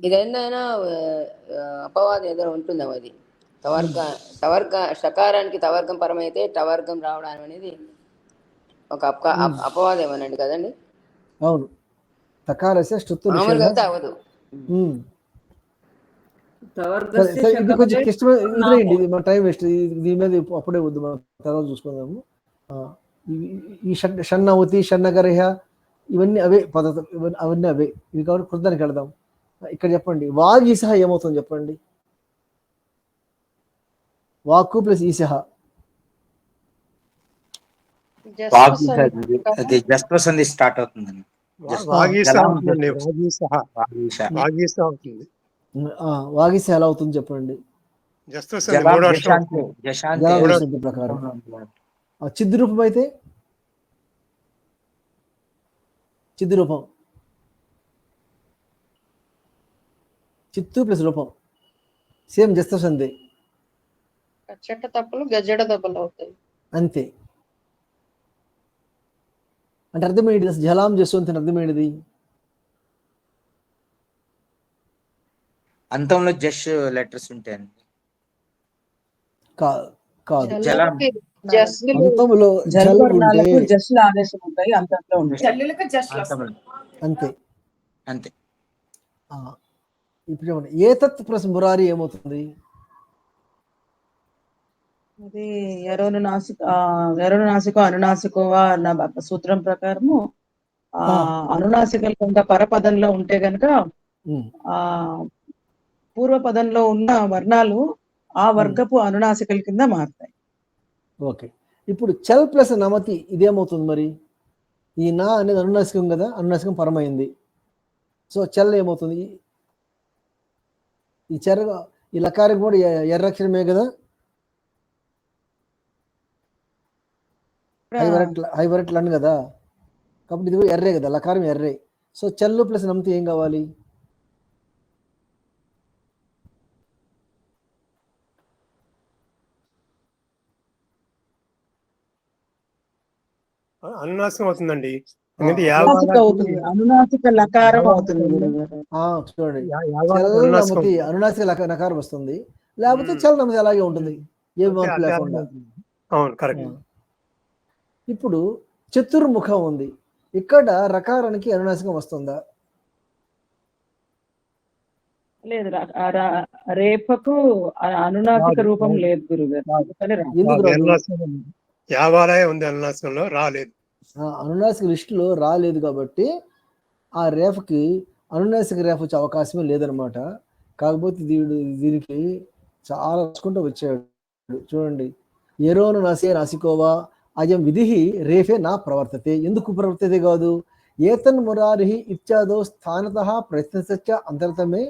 ఇదేందైనా అపవాదం ఏదైనా ఉంటుందా? అది షకారానికి టవర్గం పరమైతే టవర్గం రావడం అనేది ఒక అపవాదం ఏమనండి కదండి? అవును, తకారస్య స్తుత్వ మామూలుగా అవదు. ఇది కొంచెం కష్టమైంది, ఇది మన టైం వేస్ట్, దీని మీద అప్పుడే వద్దు, మనం తర్వాత చూసుకుందాము. ఈ షన్నవతి షన్నగర్హ ఇవన్నీ అవే పద్ధతి, అవన్నీ అవే. ఇవి కాబట్టి కృతానికి వెళదాం. ఇక్కడ చెప్పండి, వాగ్ ఈసహ ఏమవుతుంది చెప్పండి? వాక్కు ప్లస్ ఈసహ స్టార్ట్ అవుతుంది. వాగీస ఎలా అవుతుంది చెప్పండి? ప్రకారం చిద్రూపం అయితే చిత్తు రూపం, చిత్తు ప్లస్ రూపం సేమ్ జస్త సంధి కచ్చట తప్పులు గజ్జడ దెబ్బలు అవుతాయి. అంతే. అంటే అర్థమేంటిది అసలు జలాం జస్వంతి అంటే అర్థమేంటిది? అంతంలో జష్ లెటర్స్ ఉంటాయండి. కాదు. జలం అంతములో జల్ ఉంటే జస్లు ఆదేశం ఉంటాయి, అంతంలో ఉంటాయి. అంతములో అంతే అంతే. ఇప్పుడు చెప్పండి, ఏతత్ ప్లస్ మురారి ఏమవుతుంది? అది ఎరోను నాసికో అనునాసికోవా అన్న సూత్రం ప్రకారము అనునాసికలు కొంత పరపదంలో ఉంటే గనక ఆ పూర్వపదంలో ఉన్న వర్ణాలు ఆ వర్గపు అనునాసికల కింద మారుతాయి. ఓకే. ఇప్పుడు చల్ ప్లస్ నమతి ఇదేమవుతుంది మరి? ఈ నా అనేది అనునాసికం కదా, అనునాసికం పరమైంది. సో చల్ ఏమవుతుంది? ఈ చెర ఈ లకారం కూడా ఎర్రక్షరమే కదా, హైవరెట్లు అని కదా, కాబట్టి ఇది కూడా ఎర్రే కదా, లకారం ఎర్రే. సో చల్లు ప్లస్ నమతి ఏం కావాలి? అనునాసికం అవుతుందండి. అనునాసిక లకారం అవుతుంది. చూడండి, చల్ నమతి అనునాసిక లకారం వస్తుంది, లేకపోతే చల్ నమతి అలాగే ఉంటుంది, ఏ మార్పు లేకుండా. అవును, కరెక్ట్. ఇప్పుడు చతుర్ముఖం ఉంది, ఇక్కడ రకారానికి అనునాసికం వస్తుందా? లేదు, రేపకు అనునాసిక రూపం లేదు గురుగారు. యావాలయ ఉంది, అనునాసికంలో రాలేదు. అనునాసిక లిస్టులో రాలేదు కాబట్టి ఆ రేఫకి అనునాసిక రేఫ్ వచ్చే అవకాశమే లేదనమాట. కాకపోతే దీనికి చాలా రాసుకుంటూ వచ్చాడు. చూడండి, ఎరోను నాసే నాసికోవా అయం విధి రేఫే నా ప్రవర్తతే. ఎందుకు ప్రవర్తతే కాదు? ఏతన్ మురారి ఇత్యాదో స్థానత ప్రయత్నశ్చ అంతర్తమే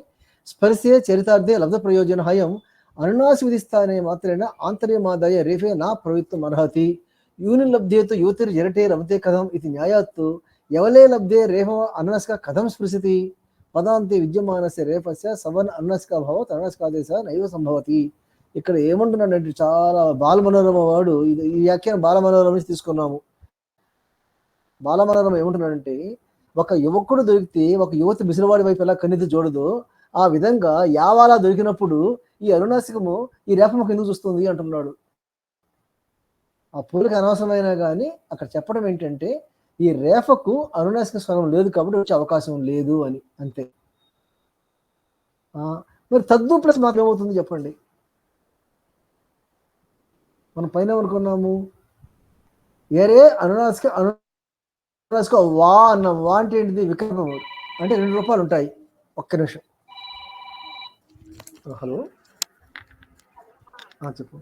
స్పర్శే చరితార్థే లబ్ధ ప్రయోజన హయం అనునాసి విధిస్థానే మాత్రేణ ఆంతర్యమాదాయ రేఫే నా ప్రవృత్తం అర్హతి. యూని లబ్ధేతు యువతిర్ జరటే లభతే కథం ఇది న్యాయాత్తు ఎవలే లబ్ధే రేఫ అనునాసిక కథం స్పృశతి పదాంతే విద్యమానస్య రేఫస్య సవర్ణ అనునాసిక భవత్ అనునాసికాదేశ నైవ సంభవతి. ఇక్కడ ఏమంటున్నాడంటే చాలా బాలమనోరమ వాడు, ఈ వ్యాఖ్యానం బాలమనోరమ నుంచి తీసుకున్నాము. బాలమనోరమ ఏమంటున్నాడంటే, ఒక యువకుడు దొరికితే ఒక యువతి మిసిలివాడి వైపు ఎలా కన్నెత్తి చూడదు, ఆ విధంగా యావాలా దొరికినప్పుడు ఈ అనునాసికము ఈ రేపముఖం ఎందుకు చూస్తుంది అంటున్నాడు. ఆ పూలకి అనవసరమైనా కానీ అక్కడ చెప్పడం ఏంటంటే, ఈ రేఫకు అనునాసిక స్వరం లేదు కాబట్టి వచ్చే అవకాశం లేదు అని, అంతే. మరి తద్దు ప్లస్ మాత్రం ఏమవుతుంది చెప్పండి? మనం పైన అనుకున్నాము ఏరే అనునాసిక వా అన్న వా అంటే ఏంటిది? వికల్పం. అంటే 2 రూపాయలు ఉంటాయి. ఒక్క నిమిషం. హలో, చెప్పు.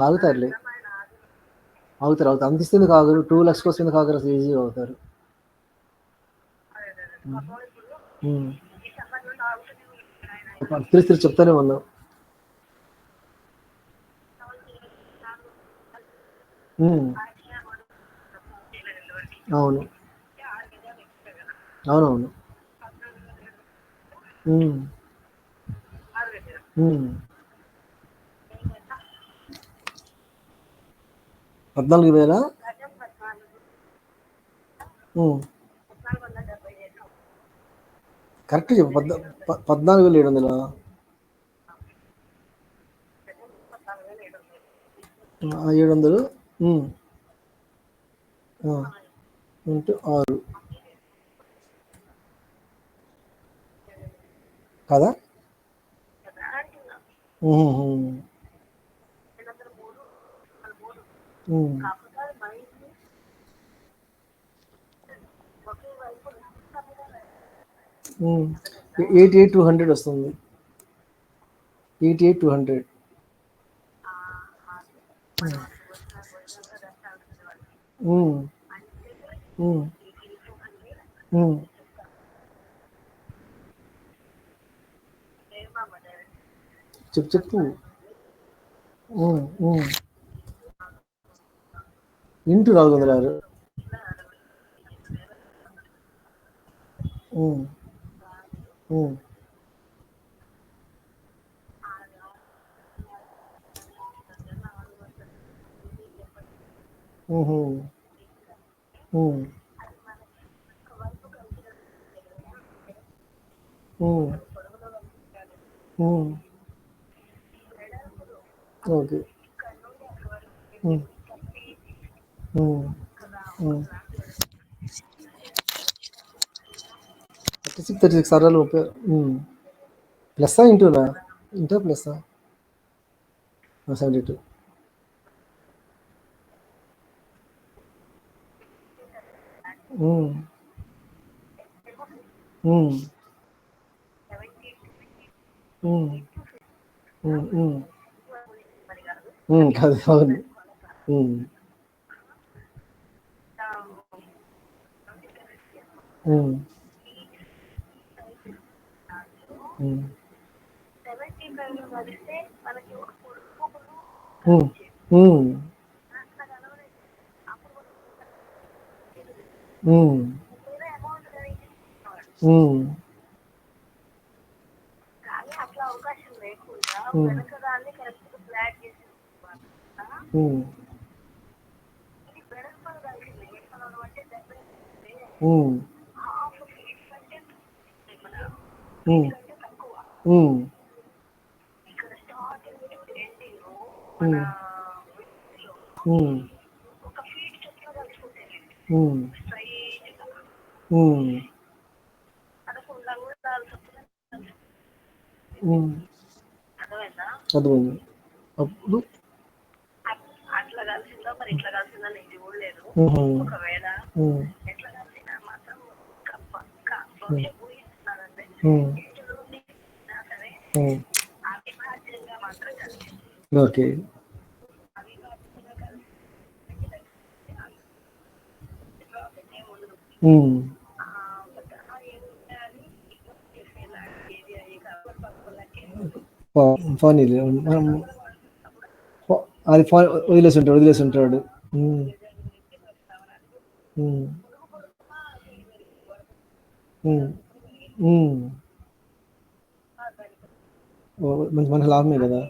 ఆగుతారులే, అవుతారు. అంత ఇస్తుంది కాగరు, 2 lakhs వస్తుంది కాగరు, అసలు ఈజీగా అవుతారు. తిరిగి చెప్తానే ఉన్నాం. అవును, అవునవును. 14,000. కరెక్ట్ చెప్పు. 14,700. 700 ఇంటూ 6 కదా. 88,200 వస్తుంది. 88,200. చెప్పు. ఇంటూ 406. ఓకే. 36 అరలు 30. ప్లస్సా ఇంటూనా? ఇంటూ ప్లస్సా? 72. కాదు, అవును. అర్థమైంది. అప్పుడు ఓకే. ఫోన్ అది ఫోన్ వదిలేసి ఉంటాడు. మన లాభమే కదా.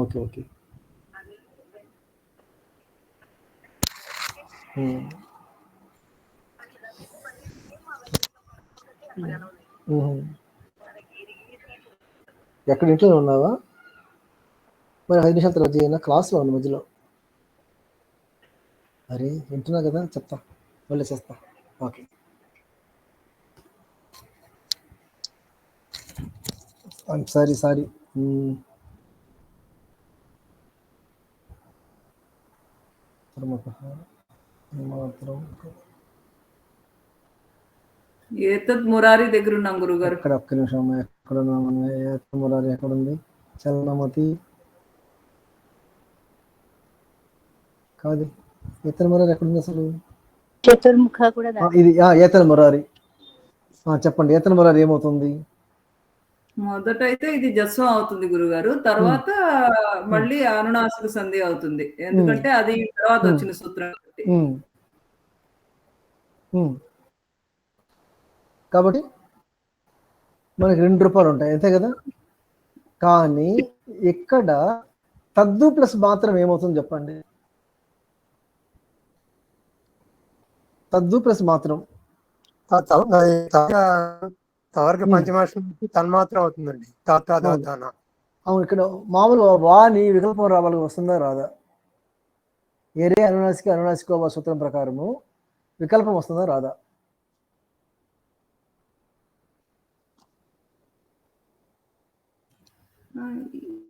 ఓకే. ఓకే. ఎక్కడ ఇంట్లో ఉన్నావా? మరి 5 నిమిషాల తర్వాత చేయనా? క్లాస్లో ఉంది మధ్యలో. అరే వింటున్నా కదా, చెప్తా, మళ్ళీ చేస్తా. ఓకే. సారీ. ఏతత్ మురారి దగ్గర ఉన్నాం గురుగారు. ఎక్కడ? ఒక్క నిమిషం. ఎక్కడ మురారి ఎక్కడుంది? చలనమతి కాదు. ఏతల్ మురారి ఎక్కడుంది అసలు? చతుర్ముఖ కూడా ఇది ఏతల్ మురారి. చెప్పండి, ఏతల్ మురారి ఏమవుతుంది? మొదట అయితే ఇది జస్వం అవుతుంది గురుగారు. తర్వాత మళ్ళీ అనునాసిక సంధి అవుతుంది. ఎందుకంటే అది తర్వాత వచ్చిన సూత్రం. కాబట్టి మనకి 2 రూపాయలు ఉంటాయి, అంతే కదా. కానీ ఇక్కడ తద్దు ప్లస్ మాత్రం ఏమవుతుంది చెప్పండి? తద్దు ప్లస్ మాత్రం తవర్గ పంచమాక్షరం తన్మాత్రం అవుతుందండి. అవును. ఇక్కడ మామూలుగా వాని వికల్పం రావాలి, వస్తుందా రాదా? ఏరే అనునాసిక సూత్రం ప్రకారము వికల్పం వస్తుందా రాదా?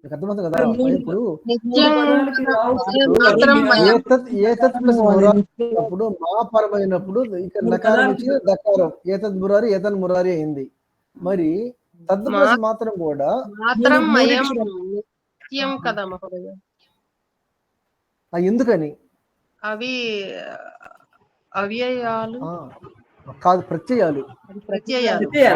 అర్థమవుతుంది కదా. ఇప్పుడు అప్పుడు మా పరమైనప్పుడు ఇక్కడ నకారం వచ్చి దకారం ఏతద్ మురారి ఏతన్ మురారి అయింది. మరి తద్ప్లస్ మాత్రం కూడా కదా మహోదయ. ఎందుకని అవి అవ్యయాలు కాదు, ప్రత్యయాలు.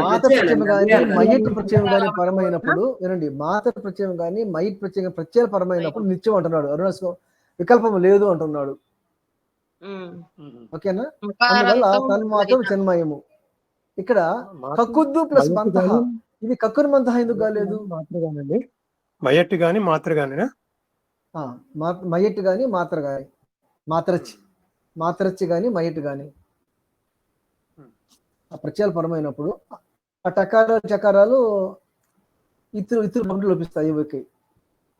మాత ప్రత్యయం కానీ మయిట్ ప్రత్యయం కానీ పరమైనప్పుడు వినండి, మాత ప్రత్యయం కానీ మయిట్ ప్రత్యయం ప్రత్యయ పరమైనప్పుడు నిత్యం అంటున్నాడు. అరుణాశ్వం వికల్పం లేదు అంటున్నాడు. ఓకేనా? అందువల్ల తన్మాత్రం చిన్మయము. ఇక్కడ కక్కుద్దు ప్లస్ మంతః, ఇది కక్కుని మంతః ఎందుకు కాలేదు? మాత్రగానండి, మయట్టు గాని మాత్ర గాని, మయట్టు గాని మాత్ర గాని, మాత్రచ్చి గాని మయట్టు గాని ఆ ప్రత్యయాలు పరమైనప్పుడు ఆ టకారాలు చకారాలు ఇతరు పంటలు లోపిస్తాయి. ఓకే,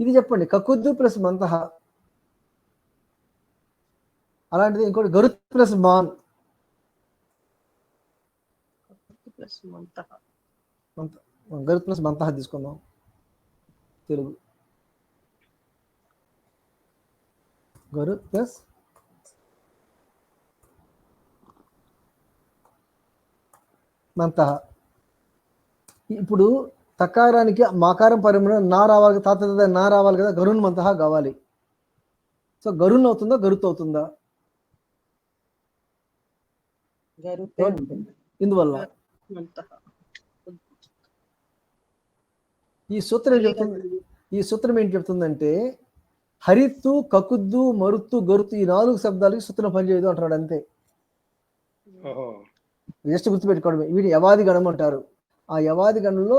ఇది చెప్పండి కక్కుద్దు ప్లస్ మంతః. అలాంటిది ఇంకోటి గరుత్ ప్లస్ మాన్, గరుత్ ప్లస్ మంతః తీసుకుందాం తెలుగు. గరుత్ ప్లస్ మంతః. ఇప్పుడు తకారానికి మాకారం పరిమాణం నా రావాలి, తాత నా రావాలి కదా, గరుణ్ మంతః కావాలి. సో గరుణ్ అవుతుందా గరుత్ అవుతుందా? ఇందువల్ల ఈ సూత్రం ఏం చెప్తుందంటే హరిత్తు కకుద్దు మరుత్తు గరుత్తు ఈ 4 శబ్దాలకి సూత్రం పనిచేయదు అంటున్నాడు. అంతే, జస్ట్ గుర్తుపెట్టుకోవడమే. వీటి యవాది గణం అంటారు. ఆ యవాది గణంలో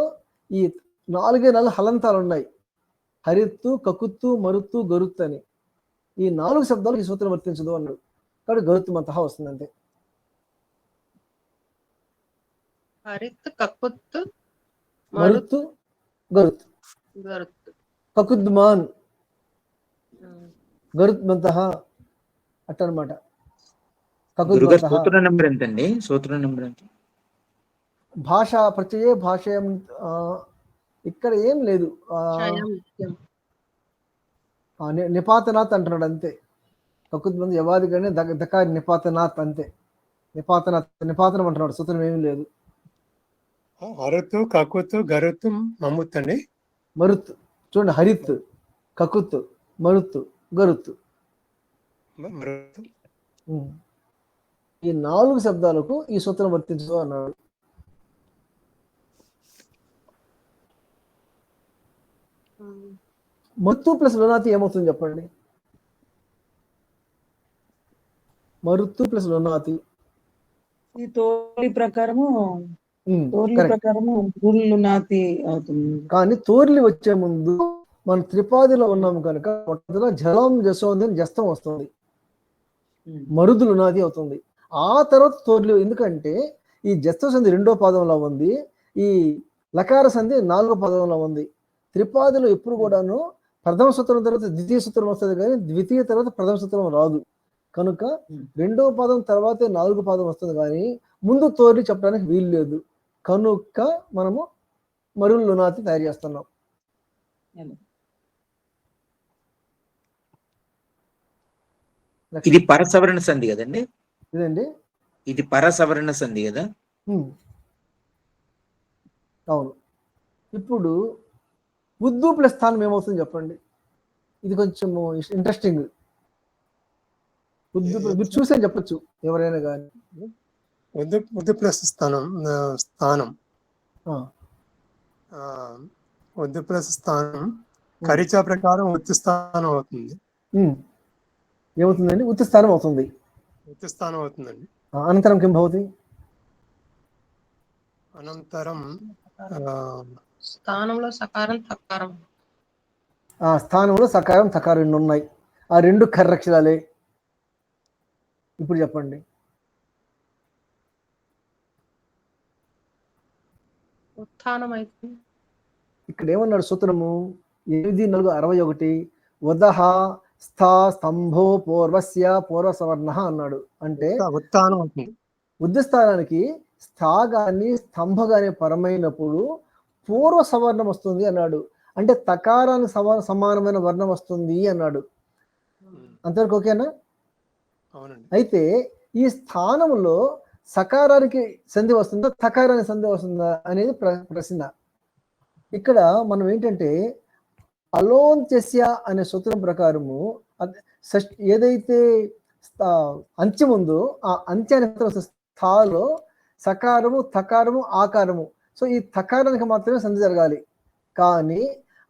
ఈ 4 హలంతాలు ఉన్నాయి, హరిత్తు కకుత్తు మరుత్తు గరుత్తు అని. ఈ 4 శబ్దాలు ఈ సూత్రం వర్తించదు అన్నాడు. కాబట్టి గరుత్తు మంతః వస్తుంది. అంతే. హరిత్ కక్కుత్తు మరుత్తు గరుత్, కకుద్ మాన్ గరుత్ మంతః అట్టనమాట. సూత్ర నెంబర్ ఎంతండి? సూత్ర నెంబర్ ఎంత? భాషా ప్రత్యయ భాషయం ఇక్కడ ఏం లేదు, నిపాతనాథ్ అంటున్నాడు. అంతే, కకుద్ మంది యవాది కానీ దకా నిపాతనాథ్. అంతే, నిపాతనం అంటున్నాడు. సూత్రం ఏమీ లేదు. హరుతు కకుతు గరుతు మమ్ముత్ అండి. మరుత్ చూడండి, హరిత్ కకుత్ మరుత్ గరుత్, ఈ 4 శబ్దాలకు ఈ సూత్రం వర్తించదు అన్నాడు. మరుత్తు ప్లస్ లునాతి ఏమవుతుంది చెప్పండి? మరుత్తు ప్లస్ లునాతి ఈ తోలి ప్రకారము అవుతుంది. కానీ తోర్లి వచ్చే ముందు మన త్రిపాదిలో ఉన్నాము కనుక జలం జసోందని జస్తం వస్తుంది, మరుదులు నాది అవుతుంది. ఆ తర్వాత తోర్లి, ఎందుకంటే ఈ జస్త సంధి 2వ పాదంలో ఉంది, ఈ లకార సంధి 4వ పాదంలో ఉంది. త్రిపాదిలో ఎప్పుడు కూడాను ప్రథమ సూత్రం తర్వాత ద్వితీయ సూత్రం వస్తుంది, కానీ ద్వితీయ తర్వాత ప్రథమ సూత్రం రాదు. కనుక 2వ పాదం తర్వాతే 4వ పాదం వస్తుంది, కానీ ముందు తోర్లి చెప్పడానికి వీలు లేదు. కనుక మనము మరులు లునాతి తయారు చేస్తున్నాం. ఇది పరసవర్ణ సంధి కదండి? ఇదండి, ఇది పరసవర్ణ సంధి కదా? అవును. ఇప్పుడు ఉద్దు ప్లస్ స్థానం ఏమవుతుంది చెప్పండి? ఇది కొంచెం ఇంట్రెస్టింగ్. మీరు చూసే చెప్పచ్చు ఎవరైనా కానీ. ఉద్దు ప్లస్ స్థానం ఉద్దు ప్లస్ స్థానం ఖరీచా ప్రకారం ఉత్తు స్థానం అవుతుంది. ఏమవుతుందండి? ఉత్తు స్థానం అవుతుంది. ఉత్తు స్థానం అవుతుందండి. అనంతరం కిం భవతి? అనంతరం స్థానంలో సకారం తకారం. స్థానంలో సకారం తకారం 2 ఉన్నాయి. ఆ 2 కర్రక్షరాలే. ఇప్పుడు చెప్పండి. ఉత్థానం అయితే ఇక్కడ ఏమన్నాడు సూత్రము? 8×4=61. ఉదహ స్థా స్తంభో పూర్వస్య పూర్వసవర్ణ అన్నాడు. అంటే ఉద్దిస్థానానికి స్థా గాని స్తంభ గాని పరమైనప్పుడు పూర్వ సవర్ణం వస్తుంది అన్నాడు. అంటే తకారానికి సమానమైన వర్ణం వస్తుంది అన్నాడు. అంతవరకు ఓకేనా? అవునండి. అయితే ఈ స్థానంలో సకారానికి సంధి వస్తుందా, తకారానికి సంధి వస్తుందా అనేది ప్రశ్న. ఇక్కడ మనం ఏంటంటే అలోంత్యస్య అనే సూత్రం ప్రకారము ఏదైతే అంత్యం ఉందో ఆ అంత్యానికి స్థాలో సకారము, తకారము, ఆకారము. సో ఈ తకారానికి మాత్రమే సంధి జరగాలి. కానీ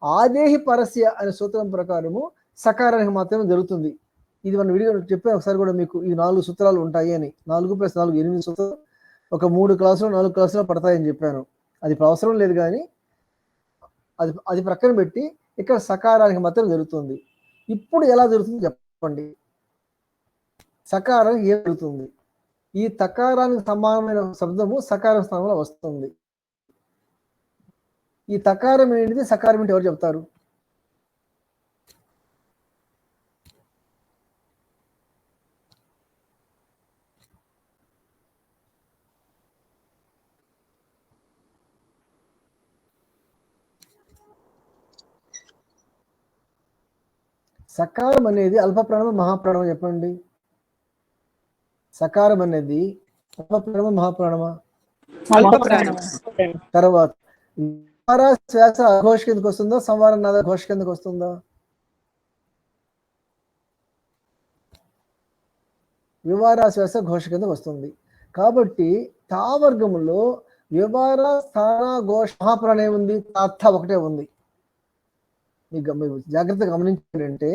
ఆదేహి పరస్య అనే సూత్రం ప్రకారము సకారానికి మాత్రమే జరుగుతుంది. ఇది మనం వీడియో చెప్పాను ఒకసారి కూడా మీకు. ఈ 4 సూత్రాలు ఉంటాయి అని. 4+4 8 సూత్రాలు ఒక 3 క్లాసులు 4 క్లాసులు పడతాయని చెప్పాను. అది అవసరం లేదు, కానీ అది ప్రక్కన పెట్టి ఇక్కడ సకారానికి మాత్రం జరుగుతుంది. ఇప్పుడు ఎలా జరుగుతుంది చెప్పండి. సకారానికి ఏం జరుగుతుంది? ఈ తకారానికి సమానమైన శబ్దము సకారం స్థానంలో వస్తుంది. ఈ తకారం ఏంటిది, సకారం ఏంటి ఎవరు చెప్తారు? సకారం అనేది అల్ప ప్రాణమ మహాప్రాణమ చెప్పండి. సకారం అనేది అల్ప ప్రాణమ మహాప్రాణమా? తర్వాత వివార శ్వాస అఘోష కిందకి వస్తుందా, సంవార నాద ఘోష కిందకి వస్తుందా? వివార శ్వాస ఘోష కిందకి వస్తుంది. కాబట్టి తావర్గములో వివార స్థాన ఘోష మహాప్రాణం ఏముంది? తాత్త ఒకటే ఉంది. మీరు జాగ్రత్తగా గమనించారంటే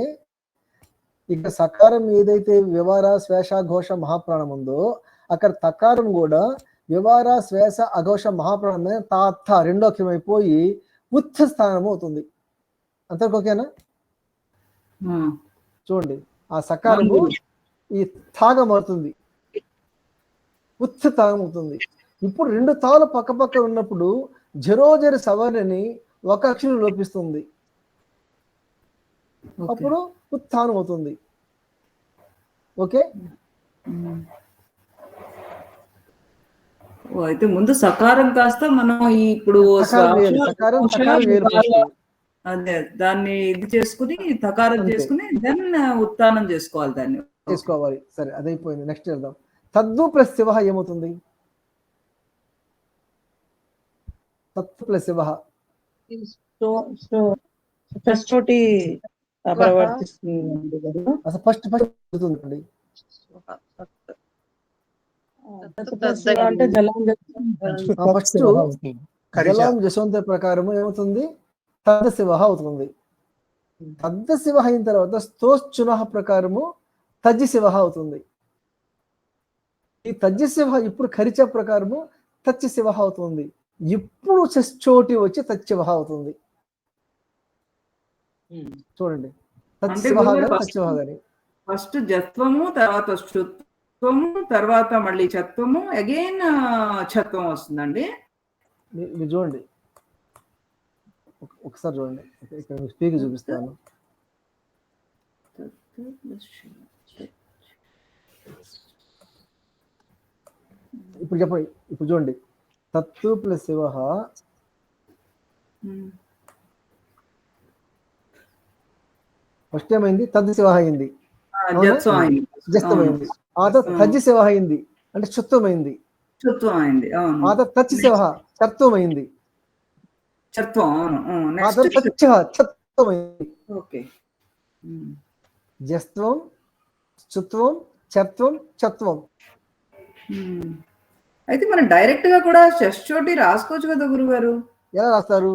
ఇక్కడ సకారం ఏదైతే వివార శ్వాస ఘోష మహాప్రాణం ఉందో అక్కడ తకారం కూడా వివార శ్వాస అఘోష మహాప్రాణం తాత్త రెండో అక్షరం అయిపోయి ఉత్థ స్థానం అవుతుంది. అంతవరకు ఓకేనా? చూడండి, ఆ సకారము ఈ తాగం అవుతుంది, ఉత్థ తాగం అవుతుంది. ఇప్పుడు 2 తాలు పక్క పక్క ఉన్నప్పుడు జరోజరి సవర్ణని ఒక అక్షరం లోపిస్తుంది, అప్పుడు ఉత్థానం అవుతుంది. ఓకే, అయితే ముందు సకారం కాస్త మనం ఇప్పుడు అదే దాన్ని ఇది చేసుకుని తకారం చేసుకుని దెన్ ఉత్తానం చేసుకోవాలి, దాన్ని చేసుకోవాలి. సరే, అదైపోయింది. నెక్స్ట్ వెళ్దాం. తద్దు ప్లస్ శివ ఏమవుతుంది? తత్తు ప్లస్ శివ అసలు ఫస్ట్ అవుతుందండి. ఫస్ట్ జలాం జశవంత ప్రకారము ఏమవుతుంది? తద్ద శివ అవుతుంది. తద్ద శివ అయిన తర్వాత స్తోశ్చున ప్రకారము తజ్జి శివ అవుతుంది. ఈ తజ్జి శివ ఇప్పుడు ఖరిచ ప్రకారము తచ్చి శివ అవుతుంది. ఇప్పుడు చోటి వచ్చి తచ్చివ అవుతుంది. చూడండి, ఫస్ట్ జత్వము, తర్వాత శుత్వము, తర్వాత మళ్ళీ చత్వము, అగైన్ ఛత్వం వస్తుందండి. మీరు చూడండి, ఒకసారి చూడండి, ఇక్కడ స్పీక్ చూపిస్తాను. ఇప్పుడు చెప్పండి, ఇప్పుడు చూడండి. తత్తు ప్లస్ శివ ఫస్ట్ ఏమైంది? తద్ది శివ అయింది, జస్తమైంది. ఆ తజ్జి శివ అయింది అంటే చుత్వమైంది. ఆ తచ్చి శివ చత్వమైంది. జస్త్వం, చుత్వం, చత్వం, చత్వం. అయితే మనం డైరెక్ట్ గా కూడా షష్ఠోటి రాసుకోవచ్చు కదా గురుగారు? ఎలా రాస్తారు?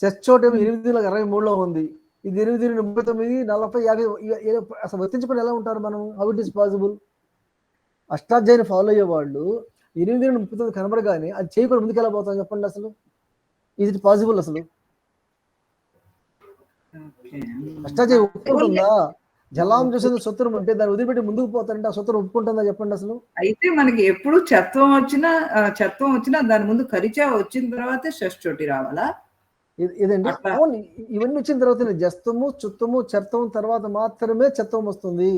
షష్ఠోటి 8:23 ఉంది, ఇది 8, 39, 40, 50 అసలు వర్తించుకొని ఎలా ఉంటారు మనం? How it is possible? అష్టాధ్యాయుని ఫాలో అయ్యే వాళ్ళు 8:39 కనబడగానే అది చేయకుండా ముందుకు ఎలా పోతాం చెప్పండి? అసలు ఇది ఇట్ పాసిబుల్? అసలు అష్టాధ్యాయ ఒప్పుకుంటుందా? జలాం చూసిన సూత్రం ఉంటే దాన్ని వదిలిపెట్టి ముందుకు పోతారంటే ఆ సూత్రం ఒప్పుకుంటుందా చెప్పండి? అసలు అయితే మనకి ఎప్పుడు చత్వం వచ్చినా దాని ముందు ఖరిచ వచ్చిన తర్వాత షష్ఠోటి రావాలా? ఇదండి. ఇవన్నీ వచ్చిన తర్వాత జస్తము, చుత్తము, చర్తం తర్వాత మాత్రమే చత్వం వస్తుంది.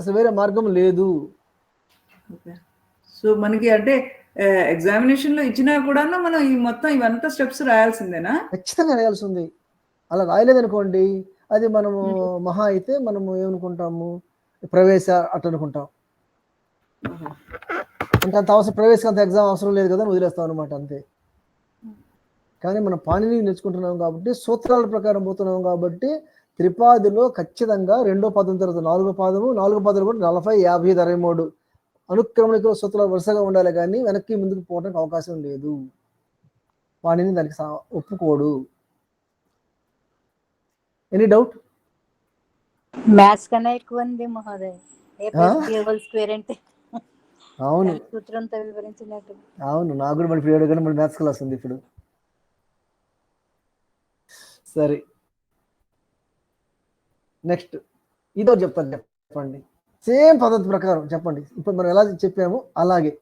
అసలు వేరే మార్గం లేదు. సో మనకి అంటే ఎగ్జామినేషన్ లో ఇచ్చినా కూడా మనం ఈ మొత్తం ఇవంతా స్టెప్స్ రాయాల్సిందేనా? ఖచ్చితంగా రాయాల్సి ఉంది. అలా రాయలేదనుకోండి అది మనము మహా అయితే మనము ఏమనుకుంటాము, ప్రవేశ అట్లా అనుకుంటాం. అంటే అంత అవసరం, ప్రవేశం అంత ఎగ్జామ్ అవసరం లేదు కదా అని వదిలేస్తాం అనమాట, అంతే. కానీ మనం పాణిని నేర్చుకుంటున్నాం కాబట్టి, సూత్రాల ప్రకారం పోతున్నాం కాబట్టి, త్రిపాదిలో ఖచ్చితంగా 2వ పాదం తర్వాత 4వ పాదము, 4వ పాదాలు కూడా 40, 50, 23 అనుక్రమణిక సూత్రాలు వరుసగా ఉండాలి, కానీ వెనక్కి ముందుకు పోవడానికి అవకాశం లేదు. పాణిని దానికి ఒప్పుకోడు. Any doubt? మ్యాథ్స్ కన్నా ఎక్కువ ఉంది మహోదయ. A+B² అంటే అవును, సూత్రంతో వివరించినట్టు. అవును, నాకు కూడా మళ్ళీ పీరియడ్ కానీ మళ్ళీ మ్యాథ్స్ క్లాస్ ఉంది ఇప్పుడు. సరే, నెక్స్ట్ ఇదో చెప్తాను, చెప్పండి. సేమ్ పద్ధతి ప్రకారం చెప్పండి. ఇప్పుడు మనం ఎలా చెప్పామో అలాగే.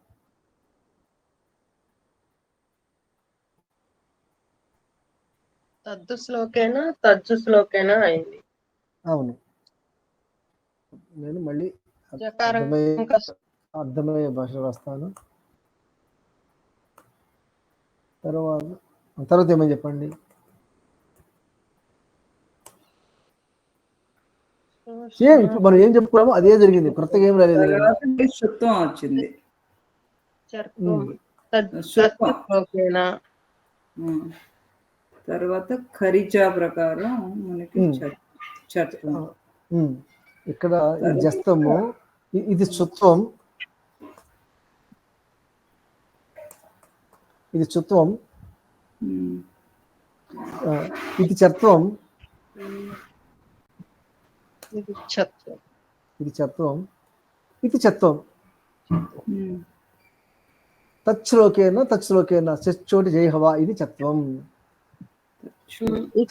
తద్దు శ్లోకేనా తజ్జు శ్లోకేనా అయింది. అవును, నేను మళ్ళీ జకారం అర్థమయ్యే భాష రాస్తాను. తర్వాత ఏమని చెప్పండి. ఇప్పుడు మనం ఏం చెప్పుకున్నామో అదే జరిగింది, కొత్తగా ఏం రాలేదు. శుత్వం వచ్చింది. తర్వాత ఖరిచా ప్రకారం మనకి చత్వం. ఇక్కడ జస్తము, ఇది చుత్వం, ఇది చుత్వం, ఇది చత్వం, ఇది చత్వం, ఇది చత్వం. తచ్లోకేనా చోటి జై హవా, ఇది చత్వం.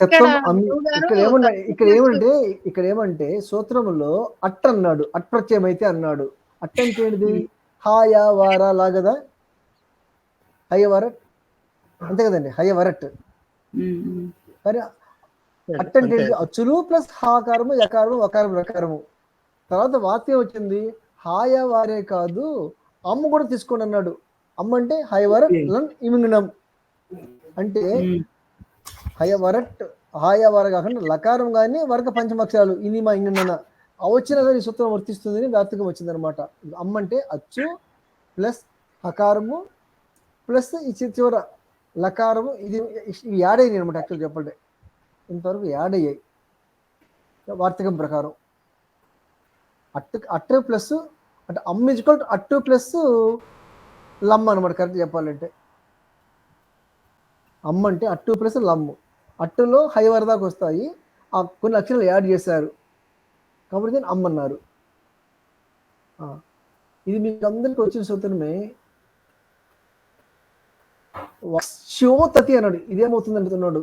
చత్వం. ఇక్కడ ఏమంటే సూత్రములో అట్ అన్నాడు, అట్ ప్రత్యయం అయితే అన్నాడు. అట్ అంటే ఏంటిది? హాయా వారా లాగదా, హయవరట్ అంతే కదండి, హయవరట్. మరి అట్ అంటే ఏంటి? అచ్చులు ప్లస్ హాకారము, యకారము, వకారము, రకారము. తర్వాత వాక్యం వచ్చింది, హాయా వారే కాదు అమ్మ కూడా తీసుకోండి అన్నాడు. అమ్మ అంటే హయవరట్ లన్ ఇమింగనం అంటే హయవరట్, హాయవర కాకుండా లకారం కానీ వర్గ పంచమక్షరాలు ఇనిమా ఇంగన్న వచ్చినా కానీ ఈ సూత్రం వర్తిస్తుంది అని వ్యాప్తికం వచ్చింది అనమాట. అమ్మ అంటే అచ్చు ప్లస్ హకారము ప్లస్ ఈ చివర లకారము, ఇది యాడ్ అయ్యాయి అనమాట. యాక్చువల్ చెప్పండి ఇంతవరకు యాడ్ అయ్యాయి వార్తకం ప్రకారం. అట్టు ప్లస్ అంటే అమ్మ ఈక్వల్ టు అట్టు ప్లస్ లమ్ అనమాట, కరెక్ట్ చెప్పాలంటే. అమ్మ అంటే అట్టు ప్లస్ లమ్ము. అట్టులో హైవర్ దాకా వస్తాయి, ఆ కొన్ని అక్షరాలు యాడ్ చేశారు కాబట్టి నేను అమ్మన్నారు. ఇది మీకు అందరికి వచ్చిన సూత్రమే. వాక్స్యోతతి అన్నాడు, ఇదేమవుతుంది అంటున్నాడు.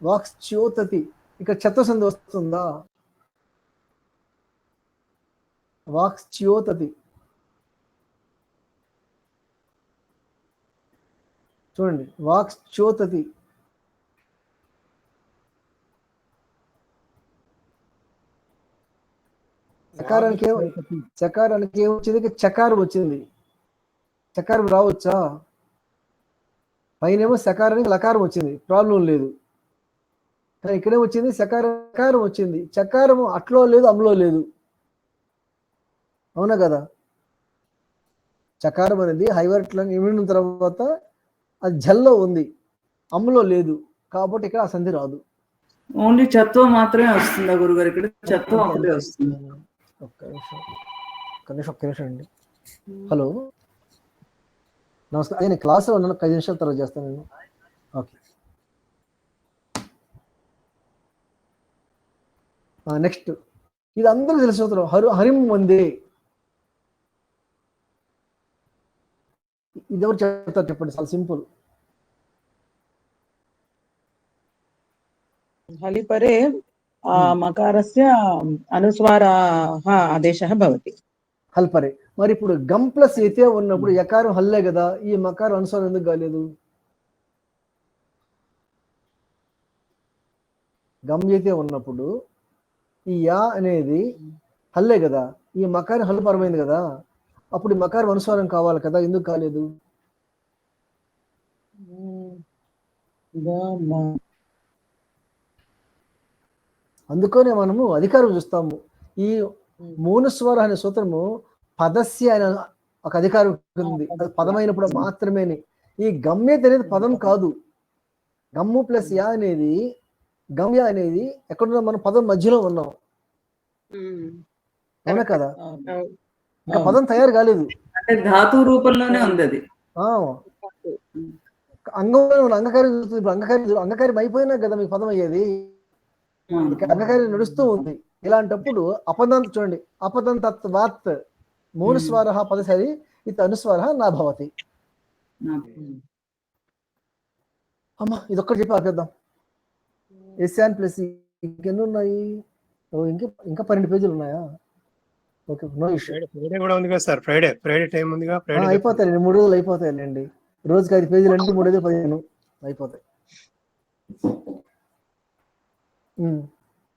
వాక్స్యోతతి, ఇక్కడ చతుసంధి వస్తుందా? వాక్స్యోతతి చూడండి, వాక్స్యోతతి. చకారానికి ఏమొచ్చింది? చకారం వచ్చింది. చకారం రావచ్చా? పైనేమో సకారానికి లకారం వచ్చింది, ప్రాబ్లం లేదు. కానీ ఇక్కడే వచ్చింది సకారం వచ్చింది. చకారము అట్లో లేదు, అమ్ములో లేదు. అవునా కదా? చకారం అనేది హైవర్ట్లను ఇమిడిన తర్వాత అది జల్లో ఉంది, అమ్ములో లేదు, కాబట్టి ఇక్కడ ఆ సంధి రాదు. ఓన్లీ చత్వం మాత్రమే వస్తుందా గురుగారు? ఇక్కడ చత్వం ఒకటే వస్తుంది. ఒక్క నిమిషం అండి. హలో, నమస్కారం. నేను క్లాస్లో ఉన్నాను, 5 నిమిషాల తర్వాత చేస్తాను నేను. ఓకే, నెక్స్ట్ ఇది అందరూ తెలిసిన హరిం వందే. ఇది ఎవరు చెప్తారు చెప్పండి, చాలా సింపుల్. హలిపరే మకారస్య అనుస్వారాః ఆదేశः భవతి. హల్పరే. మరి ఇప్పుడు గమ్ ప్లస్ అయితే ఉన్నప్పుడు యకారం హల్లే కదా, ఈ మకారం అనుస్వారం ఎందుకు కాలేదు? గమ్ అయితే ఉన్నప్పుడు ఈ యా అనేది హల్లే కదా, ఈ మకారం హల్పరమైంది కదా, అప్పుడు ఈ మకారం అనుస్వారం కావాలి కదా, ఎందుకు కాలేదు? అందుకనే మనము అధికారం చూస్తాము. ఈ మూనుస్వర అనే సూత్రము పదస్య అనే ఒక అధికారం ఉంది, అది పదమైనప్పుడు మాత్రమే. ఈ గమ్యత అనేది పదం కాదు. గమ్ము ప్లస్ యా అనేది, గమ్య అనేది ఎక్కడున్నా మనం పదం మధ్యలో ఉన్నాం, అవునా కదా? ఇంకా పదం తయారు కాలేదు, అంటే ధాతు రూపంలోనే ఉంది అది. అంగం అంగకార్యం చూస్తుంది. ఇప్పుడు అంగకార్యం అయిపోయినా కదా మీకు పదం అయ్యేది. అంగకార్యం నడుస్తూ ఉంది. ఇలాంటప్పుడు అపదంత చూడండి, అపదంతత్వాత్ మూనుస్వర పదసరి ఇది అనుస్వర నా భవతి. అమ్మా ఇదొక్కటి చెప్పి ఆపేద్దాం. ఎస్యాన్ ప్లస్ ఇంకెన్ని ఉన్నాయి? ఇంకా 12 పేజీలు ఉన్నాయా? Okay, no issue. ఫ్రైడే కూడా ఉంది కదా సార్, ఫ్రైడే టైం ఉందిగా. ఫ్రైడే అయిపోతాయండి, 3 రోజులు అయిపోతాయండి. రోజుకి 5 పేజీలు అంటే 3 రోజులు 15 అయిపోతాయి.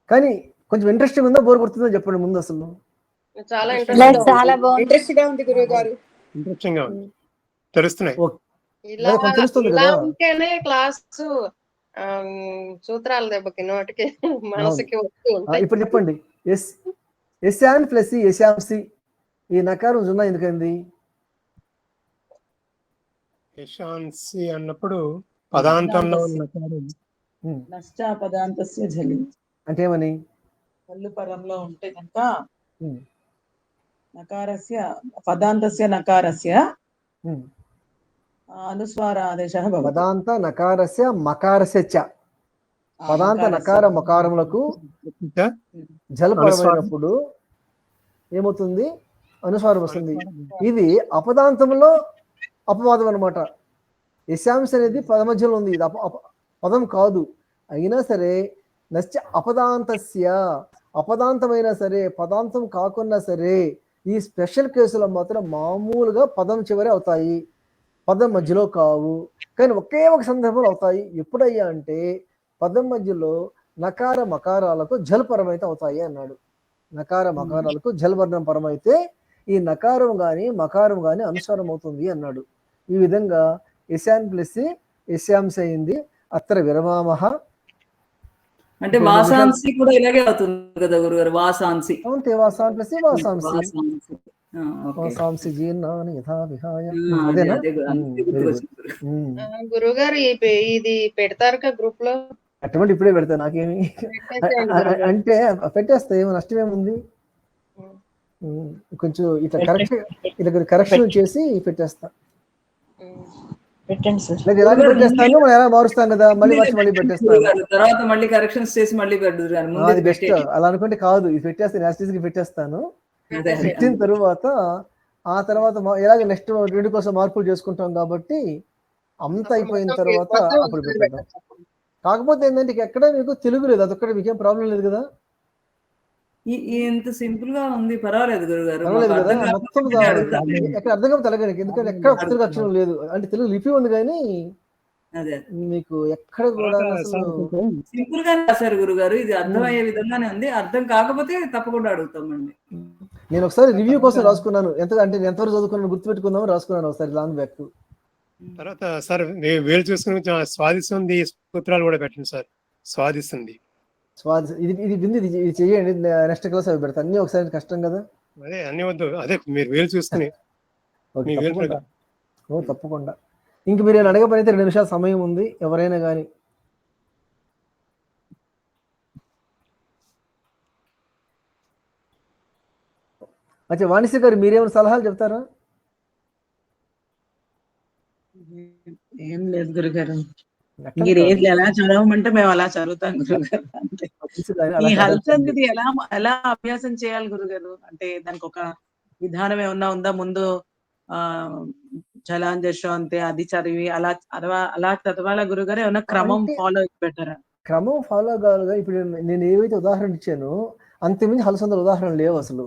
కానీ కొంచెం ఇంట్రెస్టింగ్ ఉందా, బోర్ కొడుతుందో చెప్పండి ముందు. అసలు చాలా ఇంట్రెస్ట్ గా ఉంది గురువు గారు. ఇంట్రెస్టింగ్ గా ఉంది, తెలుస్తున్నాయి. ఇలా ఉంటేనే క్లాస్ సూత్రాల దెబ్బకి నోటికి మనసుకి వస్తూ ఉంటాయి. ఇప్పుడు చెప్పండి, ఎస్యాన్ ప్లస్ యశాంసి ఈ నకారం జున్నా ఎందుకండి? యశాంసి అన్నప్పుడు పదాంతంలో ఉన్న పదాంతస్య జలి అంటే ఏమని? పల్లు పరంలో ఉంటే కనుక నకారస్య పదాంతస్య నకారస్య అనుస్వార ఆదేశ పదాంత నకారస్య మకారస్య చ. పదాంత నకార మకారములకు జలపరమైనప్పుడు ఏమవుతుంది? అనుస్వారం వస్తుంది. ఇది అపదాంతంలో అపవాదం అనమాట. యశాంశ అనేది పదమధ్యలో ఉంది, ఇది పదం కాదు. అయినా సరే నశ్చ అపదాంతస్య, అపదాంతమైనా సరే పదాంతం కాకున్నా సరే ఈ స్పెషల్ కేసులో మాత్రం మామూలుగా పదం చివరి అవుతాయి, పదం మధ్యలో కావు. కానీ ఒకే ఒక సందర్భంలో అవుతాయి. ఎప్పుడయ్యా అంటే పదం మధ్యలో నకార మకారాలకు జలపరమైతే అవుతాయి అన్నాడు. నకార మకారాలకు జలవర్ణం పరమైతే ఈ నకారం గాని మకారం గాని అనుస్వారం అవుతుంది అన్నాడు. ఈ విధంగా యశాన్ ప్లస్ యశాంశ అయింది. అత్ర విరమామహ. అంటే వాసాంసి కూడా ఇలాగే అవుతుంది కదా గురుగారు? వాసాంసి అంతే, వాసాన్ ప్లస్ వాసాంసి. వాసాంసి జీర్ణాని యథా విహాయ. అదేనా? గురుగారు ఇది పెడతారు కదా గ్రూప్ లో? అటువంటి ఇప్పుడే పెడతా, నాకేమి అంటే పెట్టేస్తా, ఏమో నష్టం ఏముంది. కొంచెం ఇట్లా కరెక్షన్ చేసి పెట్టేస్తా. పెట్టండి సార్. ఎలాగే పెట్టేస్తాను, మనం ఎలా మారుస్తాం కదా, మళ్ళీ మళ్ళీ పెట్టేస్తాను. తర్వాత మళ్ళీ కరెక్షన్స్ చేసి మళ్ళీ పెడతారు. అది బెస్ట్. అలా అనుకుంటే కాదు, ఇది పెట్టేస్తాను, యాస్టీస్ కి పెట్టేస్తాను. పెట్టిన తర్వాత ఆ తర్వాత ఎలాగ నెక్స్ట్ 2 కోసం మార్పులు చేసుకుంటాం కాబట్టి అంత అయిపోయిన తర్వాత అప్పుడు పెట్టేద్దాం. కాకపోతే ఏంటంటే ఎక్కడ మీకు తెలుగు లేదు, అదొక్కడే, మీకేం ప్రాబ్లం లేదు కదా? ఎంత సింపుల్ గా ఉంది, పర్వాలేదు గురుగారు. పర్వాలేదు కదా? మొత్తం ఎక్కడ అర్థం కాదు తెలగడానికి, ఎందుకంటే ఎక్కడ తెలుగు అక్షరం లేదు. అంటే తెలుగు లిపి ఉంది కానీ మీకు ఎక్కడ కూడా సింపుల్ గా రాశారు గురుగారు. ఇది అర్థమయ్యే విధంగానే ఉంది. అర్థం కాకపోతే తప్పకుండా అడుగుతామండి. నేను ఒకసారి రివ్యూ కోసం రాసుకున్నాను, అంటే ఎంతవరకు చదువుకున్నాను గుర్తుపెట్టుకుందాం రాసుకున్నాను ఒకసారి లాంగ్ బ్యాక్. తర్వాత సార్ వేలు చూసుకుని స్వాదిస్తుంది సూత్రాలు కూడా పెట్టండి సార్. స్వాదిస్తుంది ఇది చెయ్యండి, నెక్స్ట్ క్లాస్ అవి పెడతా. అన్ని ఒకసారి కష్టం కదా. అదే అన్ని వద్దు, అదే మీరు వేలు చూసుకుని. తప్పకుండా. ఇంక మీరు నేను అడగ పని అయితే 2 నిమిషాల సమయం ఉంది, ఎవరైనా కానీ. అచ్చా వాణిశ్రీ గారు, మీరేమైనా సలహాలు చెప్తారా? ఏం లేదు గురుగారు, మీరు ఏది ఎలా చదవమంటే మేము అలా చదువుతాం గురుగారు. అంటే ఈ హల్చంది ఎలా అభ్యాసం చేయాలి గురుగారు? అంటే దానికి ఒక విధానం ఏమన్నా ఉందా? ముందు జలాంజషో అంతే అది చదివి అలా చదవాలా గురుగారు? ఏమన్నా క్రమం ఫాలో పెట్టారా? క్రమం ఫాలో కావాలిగా. ఇప్పుడు నేను ఏవైతే ఉదాహరణ ఇచ్చానో అంతకుమించి హలసందుల ఉదాహరణ లేవు అసలు.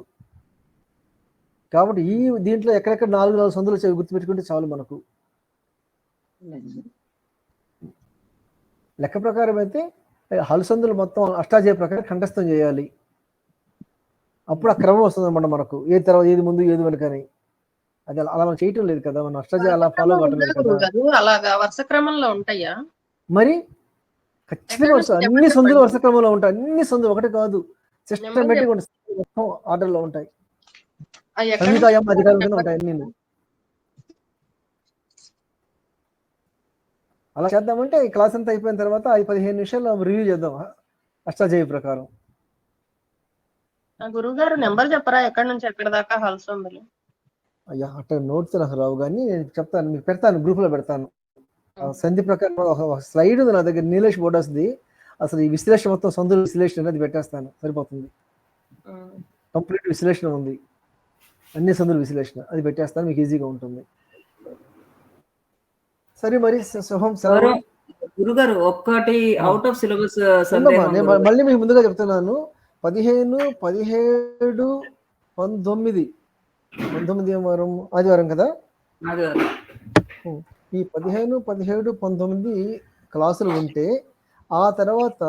కాబట్టి ఈ దీంట్లో ఎక్కడెక్కడ 4 సందులు గుర్తుపెట్టుకుంటే చాలు మనకు. లెక్క ప్రకారం అయితే హలసందులు మొత్తం అష్టాధ్యాయ ప్రకారం కంఠస్థం చేయాలి. అప్పుడు ఆ క్రమం వస్తుంది అన్నమాట మనకు, ఏది తర్వాత ఏది ముందు ఏది వెనుకని. అది అలా మనం చేయటం లేదు కదా, మనం అష్టాధ్యాయ అలా ఫాలో కావటం లేదు కదా. అలాగా వరుస క్రమంలో ఉంటాయా? మరి ఖచ్చితంగా వస్తాయి. అన్ని సందులు వరుస క్రమంలో ఉంటాయి. అన్ని సందులు ఒకటి కాదు, సిస్టమేటిక్ మొత్తం ఆర్డర్లో ఉంటాయి. సంధికాయం అధికారం ఉంటాయి అన్ని. అలా చేద్దామంటే ఈ క్లాస్ అంతా అయిపోయిన తర్వాత 15 నిమిషాలు రివ్యూ చేద్దాం అష్టాధ్యాయ ప్రకారం. గురుగారు నెంబర్ చెప్పరా ఎక్కడి నుంచి ఎక్కడి దాకా హల్సొందులు? అయ్యా అట్లా నోట్స్ నాకు రావు, కానీ నేను చెప్తాను, మీకు పెడతాను, గ్రూప్ లో పెడతాను. సంధి ప్రకారం ఒక స్లైడ్ ఉంది నా దగ్గర, నీలేష్ బోర్డర్స్ది. అసలు ఈ విశ్లేషణ మొత్తం సంధుల విశ్లేషణ అనేది పెట్టేస్తాను, సరిపోతుంది. కంప్లీట్ విశ్లేషణ ఉంది, అన్ని సంధుల విశ్లేషణ, అది పెట్టేస్తాను, మీకు ఈజీగా ఉంటుంది. సరే మరి శుభం. గురుగారు ఒక్కటి అవుట్ ఆఫ్ సిలబస్ మళ్ళీ మీకు ముందుగా చెప్తున్నాను. 15, 17, 19 వారం ఆదివారం కదా. ఈ 15, 17, 19 క్లాసులు ఉంటే ఆ తర్వాత